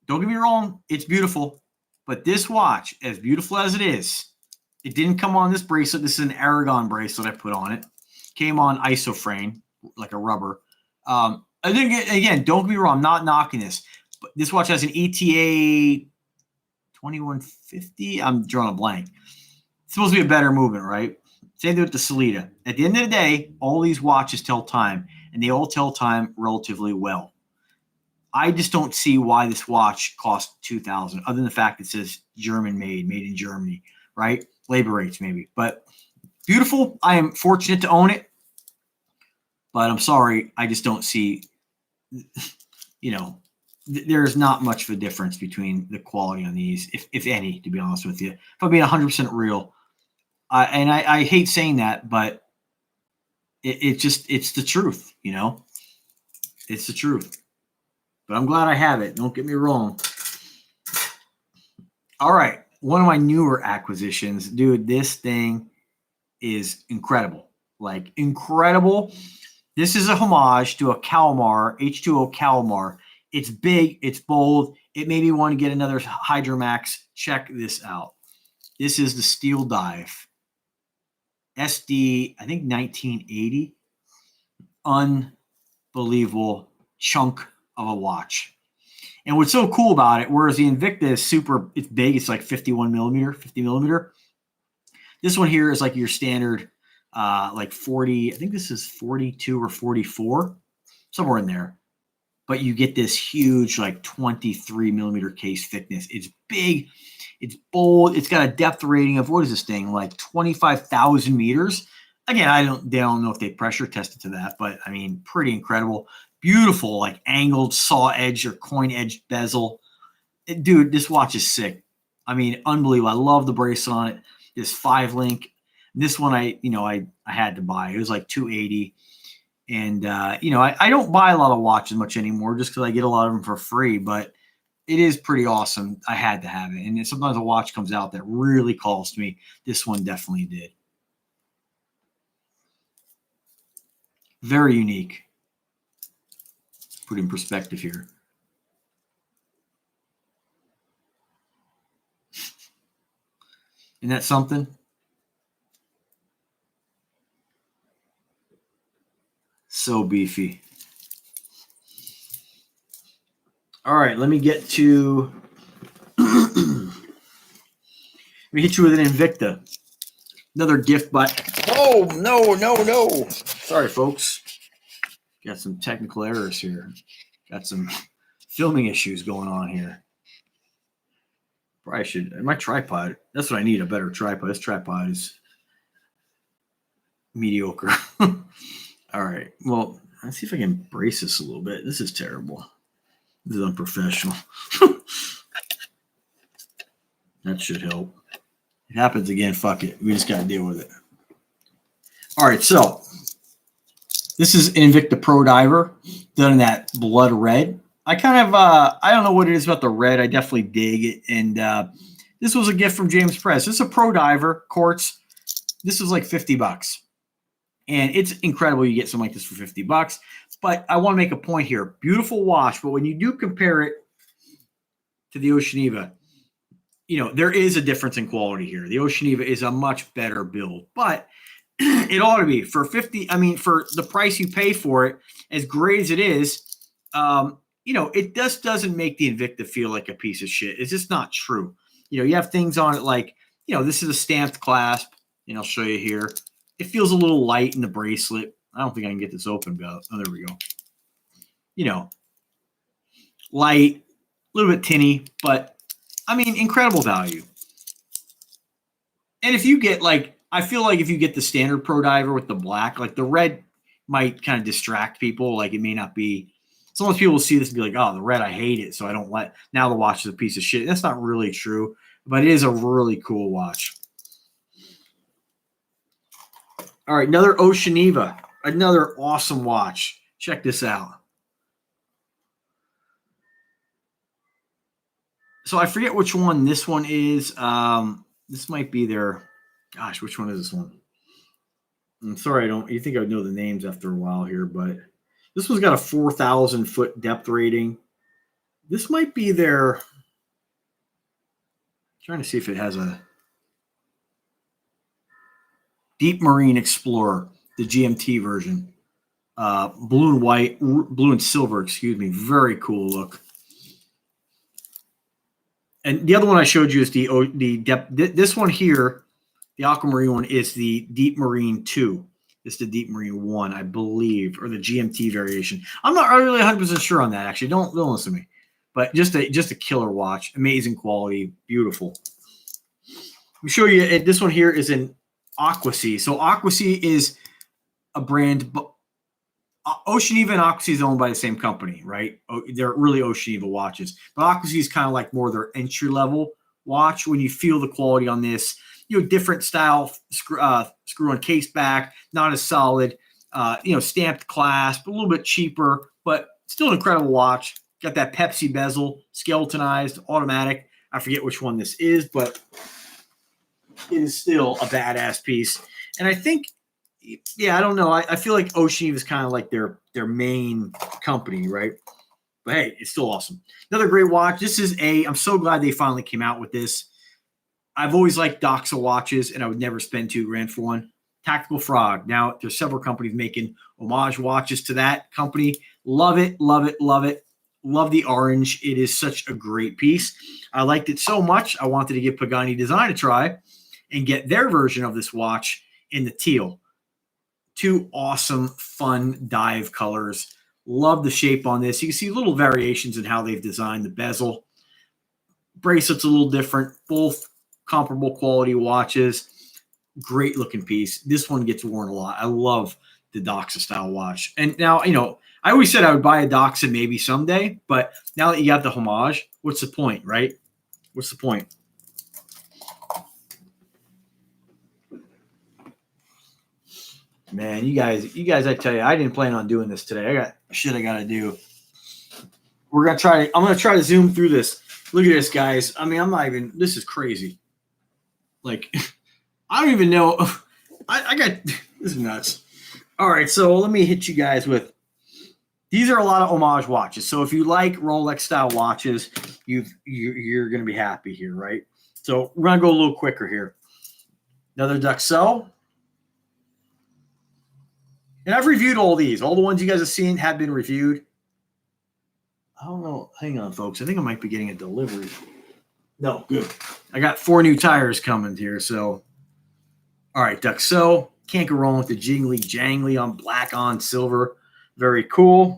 Don't get me wrong. It's beautiful. But this watch, as beautiful as it is, it didn't come on this bracelet. This is an Aragon bracelet I put on it. Came on isoframe, like a rubber. I think, again, don't get me wrong. I'm not knocking this. But this watch has an ETA 2150. I'm drawing a blank. It's supposed to be a better movement, right? Same thing with the Salida. At the end of the day, all these watches tell time, and they all tell time relatively well. I just don't see why this watch costs $2,000, other than the fact it says German made in Germany, right? Labor rates maybe, but beautiful. I am fortunate to own it, but I'm sorry, I just don't see, there's not much of a difference between the quality on these, if any, to be honest with you. If I'm being 100% real, and I hate saying that, but it's the truth, It's the truth. But I'm glad I have it. Don't get me wrong. All right. One of my newer acquisitions. Dude, this thing is incredible. Like, incredible. This is a homage to a Kalmar, H2O Kalmar. It's big. It's bold. It made me want to get another Hydromax. Check this out. This is the Steel Dive. SD, I think 1980. Unbelievable chunk of a watch. And what's so cool about it, whereas the Invicta is it's big, it's like 51 millimeter, 50 millimeter. This one here is like your standard, like 40, I think this is 42 or 44, somewhere in there. But you get this huge, like 23 millimeter case thickness. It's big, it's bold, it's got a depth rating of, what is this thing, like 25,000 meters. Again, they don't know if they pressure tested to that, but I mean, pretty incredible. Beautiful, like angled saw edge or coin edge bezel. Dude, this watch is sick. I mean, unbelievable. I love the brace on it. This 5-link. This one I had to buy. It was like $280. And I don't buy a lot of watches much anymore just because I get a lot of them for free, but it is pretty awesome. I had to have it. And sometimes a watch comes out that really calls to me. This one definitely did. Very unique. Put in perspective here. Isn't that something? So beefy. All right, let me get to let me hit you with an Invicta. Another gift by oh no. Sorry, folks. Got some technical errors here. Got some filming issues going on here. Probably should. My tripod. That's what I need, a better tripod. This tripod is mediocre. All right. Well, let's see if I can brace this a little bit. This is terrible. This is unprofessional. That should help. It happens again. Fuck it. We just got to deal with it. All right. So this is an Invicta Pro Diver done in that blood red. I kind of, I don't know what it is about the red. I definitely dig it. And this was a gift from James Press. This is a Pro Diver quartz. This was like $50. And it's incredible you get something like this for $50. But I want to make a point here. Beautiful watch. But when you do compare it to the Oceaniva, there is a difference in quality here. The Oceaniva is a much better build. But it ought to be for for the price you pay for it, as great as it is, it just doesn't make the Invicta feel like a piece of shit. It's just not true. You have things on it like, this is a stamped clasp, and I'll show you here. It feels a little light in the bracelet. I don't think I can get this open, but oh, there we go. Light, a little bit tinny, but incredible value. And if you get I feel like if you get the standard Pro Diver with the black, like the red might kind of distract people. Like it may not be. Sometimes people will see this and be like, oh, the red, I hate it. So I don't now the watch is a piece of shit. That's not really true, but it is a really cool watch. All right, another Oceaniva, another awesome watch. Check this out. So I forget which one this one is. This might be their. Gosh, which one is this one? I'm sorry, you think I would know the names after a while here, but this one's got a 4,000 foot depth rating. This might be their. Trying to see if it has a Deep Marine Explorer, the GMT version. Blue and silver, excuse me. Very cool look. And the other one I showed you is the depth. This one here The aquamarine one is the Deep Marine 2. It's the Deep Marine 1, I believe, or the GMT variation. I'm not really 100% sure on that, actually. Don't listen to me. But just a killer watch. Amazing quality. Beautiful. Let me show you. This one here is an Aquasea. So Aquasea is a brand. Oceaniva and Aquasea is owned by the same company, right? They're really Oceaniva watches. But Aquasea is kind of like more their entry-level watch. When you feel the quality on this, different style screw-on case back, not as solid, stamped clasp, a little bit cheaper, but still an incredible watch. Got that Pepsi bezel, skeletonized, automatic. I forget which one this is, but it is still a badass piece. And I think, I don't know. I feel like Oceaniva is kind of like their main company, right? But hey, it's still awesome. Another great watch. I'm so glad they finally came out with this. I've always liked Duxot watches, and I would never spend $2,000 for one. Tactical Frog. Now, there's several companies making homage watches to that company. Love it, love it, love it. Love the orange. It is such a great piece. I liked it so much, I wanted to give Pagani Design a try and get their version of this watch in the teal. 2 awesome, fun dive colors. Love the shape on this. You can see little variations in how they've designed the bezel. Bracelet's a little different. Both comparable quality watches. Great looking piece. This one gets worn a lot. I love the Duxot style watch. And now, I always said I would buy a Duxot maybe someday, but now that you got the homage, what's the point, right? What's the point? Man, you guys, I tell you, I didn't plan on doing this today. I got shit I got to do. I'm going to try to zoom through this. Look at this, guys. I mean, this is crazy. Like, I don't even know. This is nuts. All right, so let me hit you guys with, these are a lot of homage watches. So if you like Rolex style watches, you're going to be happy here, right? So we're going to go a little quicker here. Another Duxot. And I've reviewed all these. All the ones you guys have seen have been reviewed. I don't know. Hang on, folks. I think I might be getting a delivery. No, good. I got 4 new tires coming here. So, all right, Duxot. Can't go wrong with the jingly jangly on black on silver. Very cool.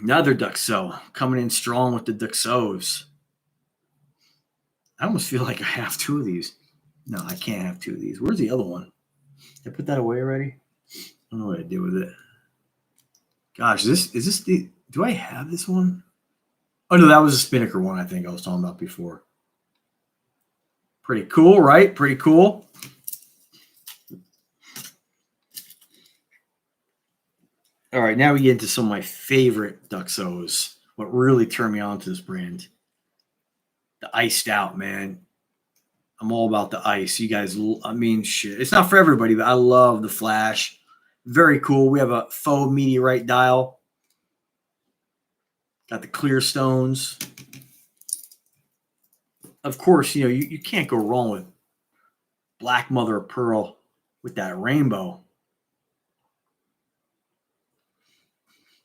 Another Duxot. Coming in strong with the Duxots. I almost feel like I have 2 of these. No, I can't have 2 of these. Where's the other one? Did I put that away already? I don't know what I did with it. Gosh, is this the, do I have this one? Oh, no, that was a Spinnaker one I think I was talking about before. Pretty cool, right? Pretty cool. All right, now we get into some of my favorite Duxots. What really turned me on to this brand. The iced out, man. I'm all about the ice. You guys, I mean, shit. It's not for everybody, but I love the flash. Very cool. We have a faux meteorite dial. Got the clear stones. Of course, you can't go wrong with black mother of pearl with that rainbow.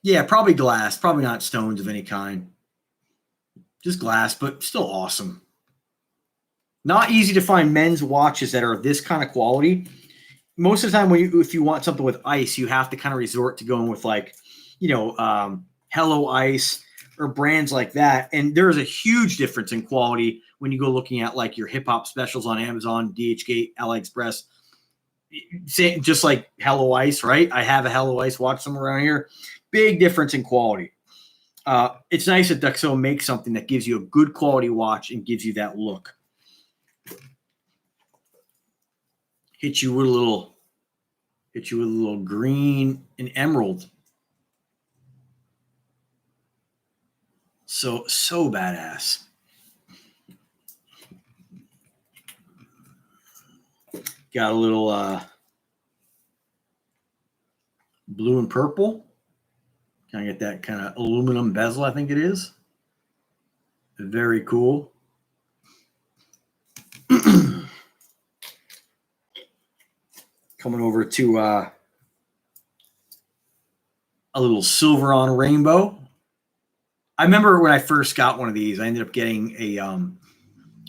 Yeah, probably glass. Probably not stones of any kind. Just glass, but still awesome. Not easy to find men's watches that are this kind of quality. Most of the time, if you want something with ice, you have to kind of resort to going with like, Hello Ice or brands like that. And there is a huge difference in quality when you go looking at like your hip hop specials on Amazon, DHgate, AliExpress. Just like Hello Ice, right? I have a Hello Ice watch somewhere around here. Big difference in quality. It's nice that Duxot makes something that gives you a good quality watch and gives you that look. Hit you with a little green and emerald. So badass. Got a little blue and purple. Can I get that kind of aluminum bezel? I think it is. Very cool. Coming over to a little silver on rainbow. I remember when I first got one of these, I ended up getting a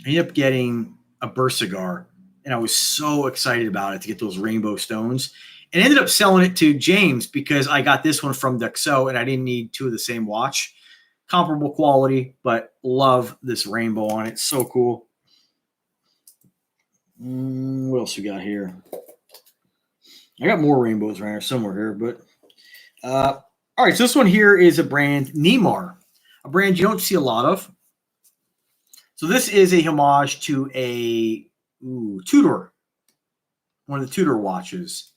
I ended up getting a Bursigar, and I was so excited about it to get those rainbow stones. And ended up selling it to James because I got this one from Duxot, and I didn't need two of the same watch. Comparable quality, but love this rainbow on it. So cool. What else we got here? I got more rainbows around here somewhere here, but all right. So this one here is a brand, Neymar, a brand you don't see a lot of. So this is a homage to a Tudor, one of the Tudor watches.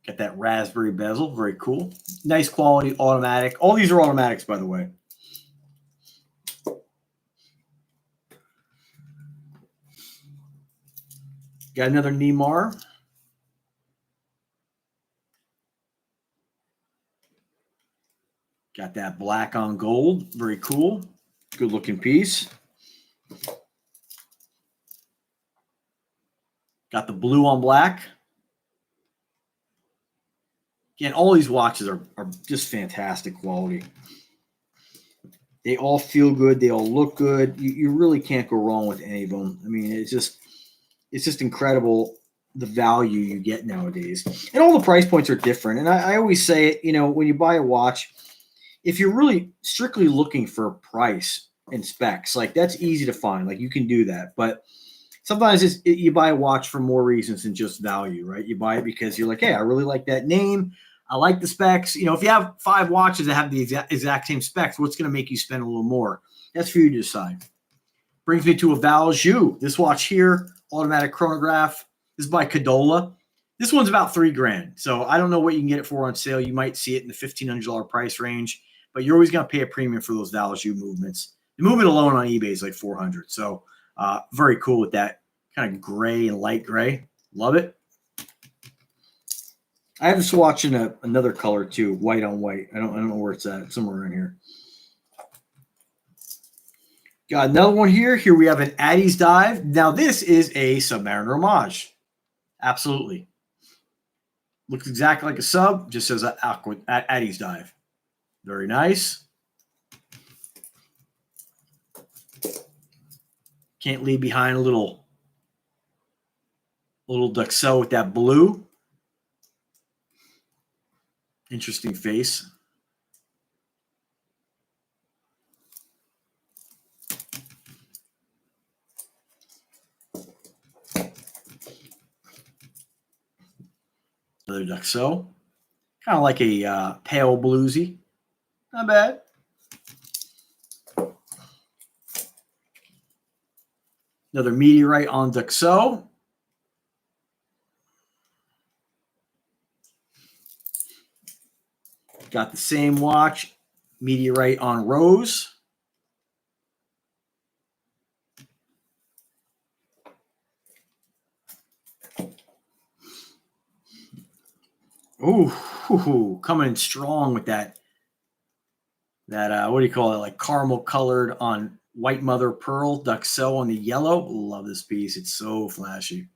Got that raspberry bezel, very cool. Nice quality, automatic. All these are automatics, by the way. Got another Neymar. Got that black on gold, very cool. Good looking piece. Got the blue on black. Again, all these watches are just fantastic quality. They all feel good. They all look good. You really can't go wrong with any of them. I mean, it's just incredible the value you get nowadays. And all the price points are different. And I always say it, you know, when you buy a watch, if you're really strictly looking for price and specs, like that's easy to find. Like you can do that. But sometimes you buy a watch for more reasons than just value, right? You buy it because you're like, hey, I really like that name. I like the specs. You know, if you have 5 watches that have the exact same specs, what's going to make you spend a little more? That's for you to decide. Brings me to a Valjoux. This watch here, automatic chronograph. This is by Kadola. This one's about $3,000. So I don't know what you can get it for on sale. You might see it in the $1,500 price range, but you're always going to pay a premium for those Valjoux movements. The movement alone on eBay is like $400. So very cool with that kind of gray and light gray. Love it. I have this watch in another color too, white on white. I don't know where it's at. It's somewhere around here. Got another one here. Here we have an Addie's Dive. Now this is a Submariner homage. Absolutely. Looks exactly like a sub. Just says Addie's Dive. Very nice. Can't leave behind a little Duxot with that blue. Interesting face. Another Duxot. Kind of like a pale bluesy. Not bad. Another meteorite on Duxot. Got the same watch, meteorite on rose. Ooh, coming in strong with that what do you call it? Like caramel colored on white mother of pearl, Duxot on the yellow. Love this piece. It's so flashy.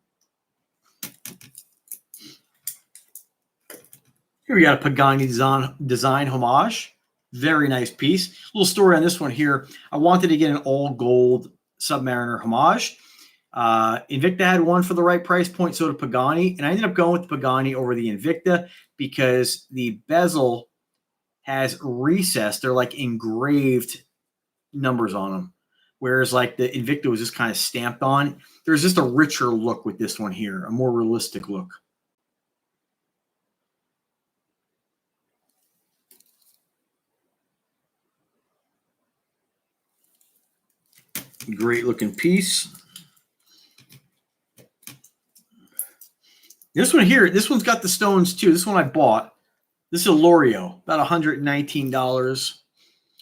Here we got a Pagani design homage. Very nice piece. Little story on this one here. I wanted to get an all gold Submariner homage. Invicta had one for the right price point, so did Pagani. And I ended up going with Pagani over the Invicta because the bezel has recessed. They're like engraved numbers on them. Whereas like the Invicta was just kind of stamped on. There's just a richer look with this one here, a more realistic look. Great looking piece. This one here, this one's got the stones too. This one I bought. This is a L'Oreal, about $119.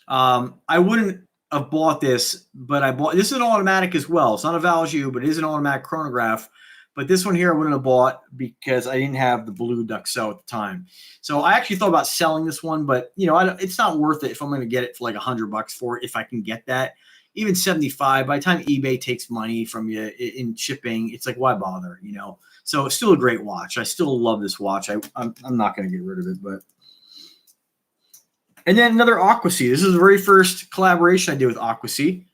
I wouldn't have bought this, but this is an automatic as well. It's not a Valjoux, but it is an automatic chronograph. But this one here I wouldn't have bought because I didn't have the blue Duxot at the time. So I actually thought about selling this one, but you know, it's not worth it if I'm going to get it for like $100 for it, if I can get that. Even 75, by the time eBay takes money from you in shipping, it's like, why bother, you know? So it's still a great watch. I still love this watch. I'm not going to get rid of it, but. And then another Aquasea. This is the very first collaboration I did with Aquasea.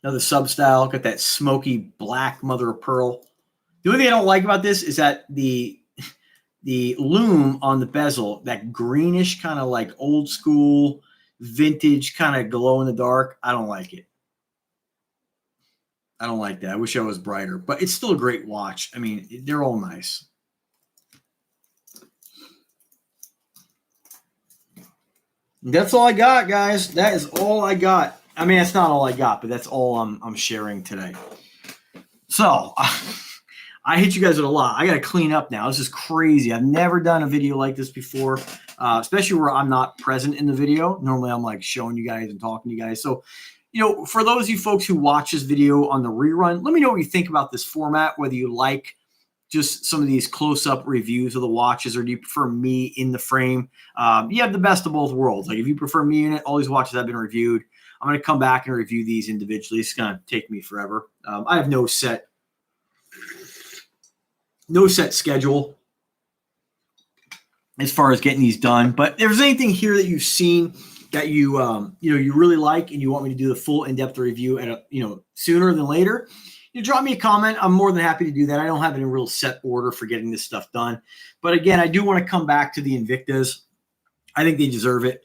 Another sub style. Got that smoky black mother of pearl. The only thing I don't like about this is that the loom on the bezel, that greenish kind of like old school vintage kind of glow in the dark. I don't like it. I don't like that. I wish I was brighter, but it's still a great watch. I mean, they're all nice. That's all I got, guys. That is all I got. I mean, that's not all I got, but that's all I'm sharing today. So I hit you guys with a lot. I got to clean up now. This is crazy. I've never done a video like this before, especially where I'm not present in the video. Normally, I'm like showing you guys and talking to you guys. So, you know, for those of you folks who watch this video on the rerun, let me know what you think about this format, whether you like just some of these close-up reviews of the watches, or do you prefer me in the frame? You have the best of both worlds. Like if you prefer me in it, all these watches have been reviewed. I'm going to come back and review these individually. It's going to take me forever. I have no set schedule as far as getting these done. But if there's anything here that you've seen that you really like and you want me to do the full in-depth review at sooner than later, you drop me a comment. I'm more than happy to do that. I don't have any real set order for getting this stuff done. But again, I do want to come back to the Invictas. I think they deserve it.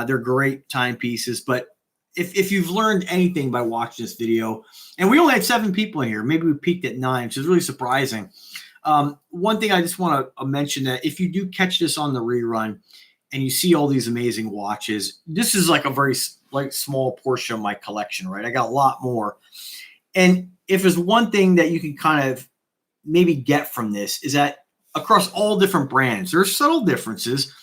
They're great timepieces. But if you've learned anything by watching this video, and we only had 7 people in here, maybe we peaked at 9, which is really surprising. One thing I just want to mention, that if you do catch this on the rerun and you see all these amazing watches, this is like a very small portion of my collection, right? I got a lot more. And if there's one thing that you can kind of maybe get from this, is that across all different brands, there's subtle differences,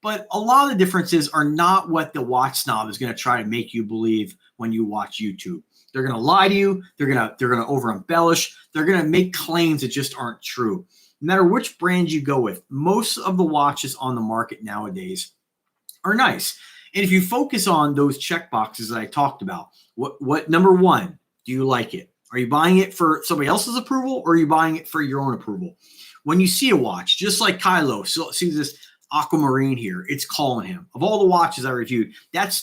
but a lot of the differences are not what the watch snob is going to try to make you believe when you watch YouTube. They're going to lie to you. They're going to over embellish. They're going to make claims that just aren't true. No matter which brand you go with, most of the watches on the market nowadays are nice. And if you focus on those check boxes that I talked about, what number one, do you like it? Are you buying it for somebody else's approval, or are you buying it for your own approval? When you see a watch, just like Kylo, so see this aquamarine here, it's calling him. Of all the watches I reviewed, that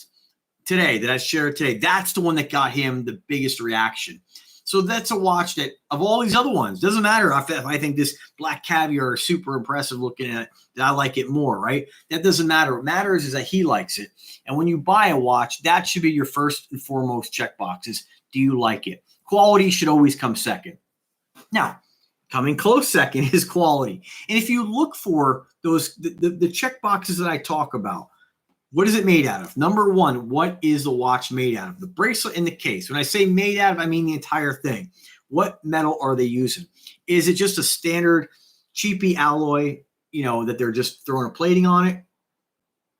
I shared today, that's the one that got him the biggest reaction. So that's a watch that, of all these other ones, doesn't matter if I think this black caviar is super impressive looking at it, that I like it more, right? That doesn't matter. What matters is that he likes it. And when you buy a watch, that should be your first and foremost check boxes. Do you like it? Quality should always come second. Now, coming close second is quality. And if you look for those, the check boxes that I talk about, what is it made out of? Number one, what is the watch made out of? The bracelet and the case. When I say made out of, I mean the entire thing. What metal are they using? Is it just a standard cheapy alloy, that they're just throwing a plating on it?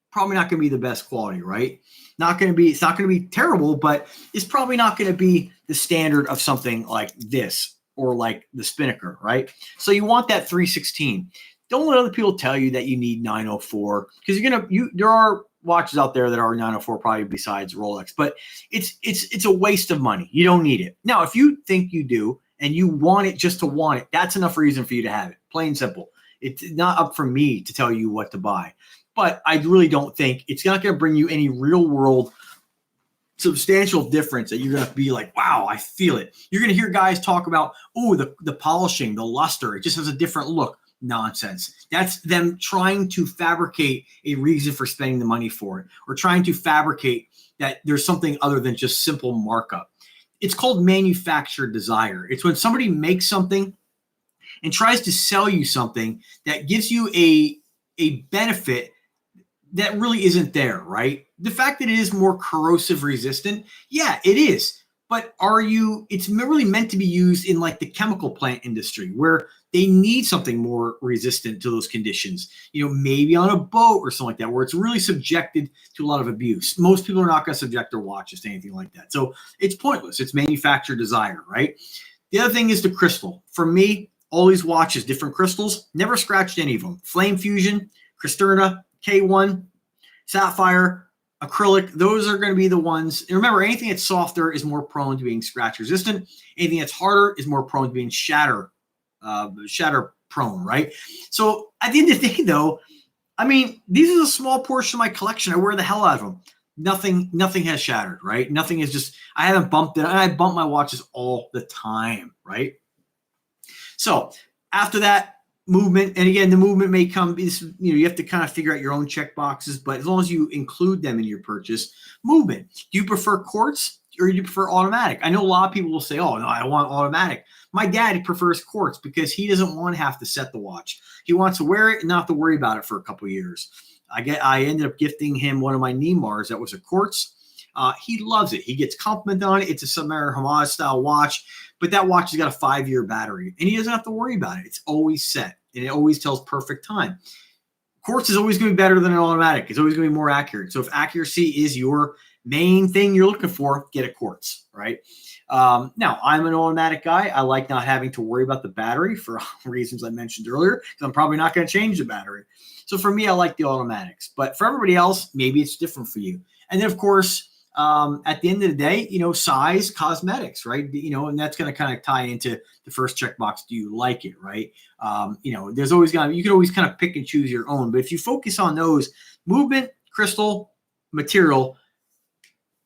Probably not going to be the best quality, right? It's not going to be terrible, but it's probably not going to be the standard of something like this or like the Spinnaker, right? So you want that 316. Don't let other people tell you that you need 904, because there are watches out there that are 904 probably besides Rolex, but it's a waste of money. You don't need it. Now, if you think you do and you want it just to want it, that's enough reason for you to have it. Plain and simple. It's not up for me to tell you what to buy. But I really don't think it's not going to bring you any real world substantial difference that you're going to be like, wow, I feel it. You're going to hear guys talk about, oh, the polishing, the luster, it just has a different look. Nonsense. That's them trying to fabricate a reason for spending the money for it, or trying to fabricate that there's something other than just simple markup. It's called manufactured desire. It's when somebody makes something and tries to sell you something that gives you a benefit that really isn't there, right? The fact that it is more corrosive resistant, yeah, it is. But it's really meant to be used in like the chemical plant industry, where they need something more resistant to those conditions, maybe on a boat or something like that, where it's really subjected to a lot of abuse. Most people are not going to subject their watches to anything like that. So it's pointless. It's manufactured desire, right? The other thing is the crystal. For me, all these watches, different crystals, never scratched any of them. Flame Fusion, Cristerna, K1, Sapphire, acrylic, those are going to be the ones. And remember, anything that's softer is more prone to being scratch resistant. Anything that's harder is more prone to being shatter prone, right? So at the end of the day, though, I mean, these are a small portion of my collection. I wear the hell out of them. nothing has shattered, right? Nothing is just, I haven't bumped it. And I bump my watches all the time, right? So after that movement, and again, the movement may come, you have to kind of figure out your own check boxes, but as long as you include them in your purchase, movement. Do you prefer quartz or do you prefer automatic? I know a lot of people will say, oh, no, I want automatic. My dad prefers quartz because he doesn't want to have to set the watch. He wants to wear it and not have to worry about it for a couple of years. I ended up gifting him one of my Neimars that was a quartz. He loves it. He gets complimented on it. It's a Submariner Homage style watch, but that watch has got a 5-year battery, and he doesn't have to worry about it. It's always set, and it always tells perfect time. Quartz is always going to be better than an automatic. It's always going to be more accurate. So if accuracy is your main thing you're looking for, get a quartz, right? Now, I'm an automatic guy. I like not having to worry about the battery for reasons I mentioned earlier, because I'm probably not going to change the battery. So for me, I like the automatics. But for everybody else, maybe it's different for you. And then, of course, at the end of the day, size, cosmetics, right? And that's going to kind of tie into the first checkbox. Do you like it, right? There's always you can always kind of pick and choose your own. But if you focus on those, movement, crystal, material,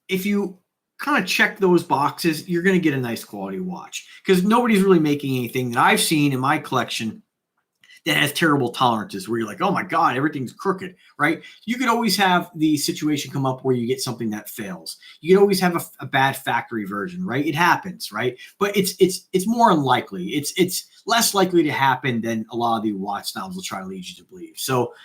if you kind of check those boxes, you're going to get a nice quality watch, because nobody's really making anything that I've seen in my collection that has terrible tolerances where you're like, oh my God, everything's crooked, right? You could always have the situation come up where you get something that fails. You could always have a bad factory version, right? It happens, right? But it's more unlikely. It's less likely to happen than a lot of the watch styles will try to lead you to believe. So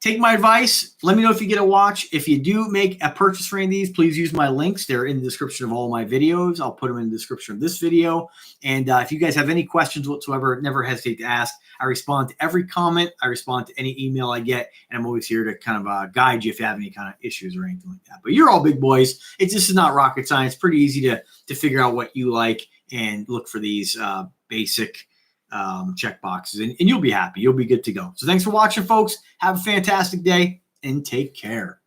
take my advice. Let me know if you get a watch. If you do make a purchase for any of these, please use my links. They're in the description of all my videos. I'll put them in the description of this video. And if you guys have any questions whatsoever, never hesitate to ask. I respond to every comment. I respond to any email I get. And I'm always here to kind of guide you if you have any kind of issues or anything like that. But you're all big boys. This is not rocket science. Pretty easy to figure out what you like and look for these basic check boxes, and you'll be happy. You'll be good to go. So thanks for watching, folks. Have a fantastic day and take care.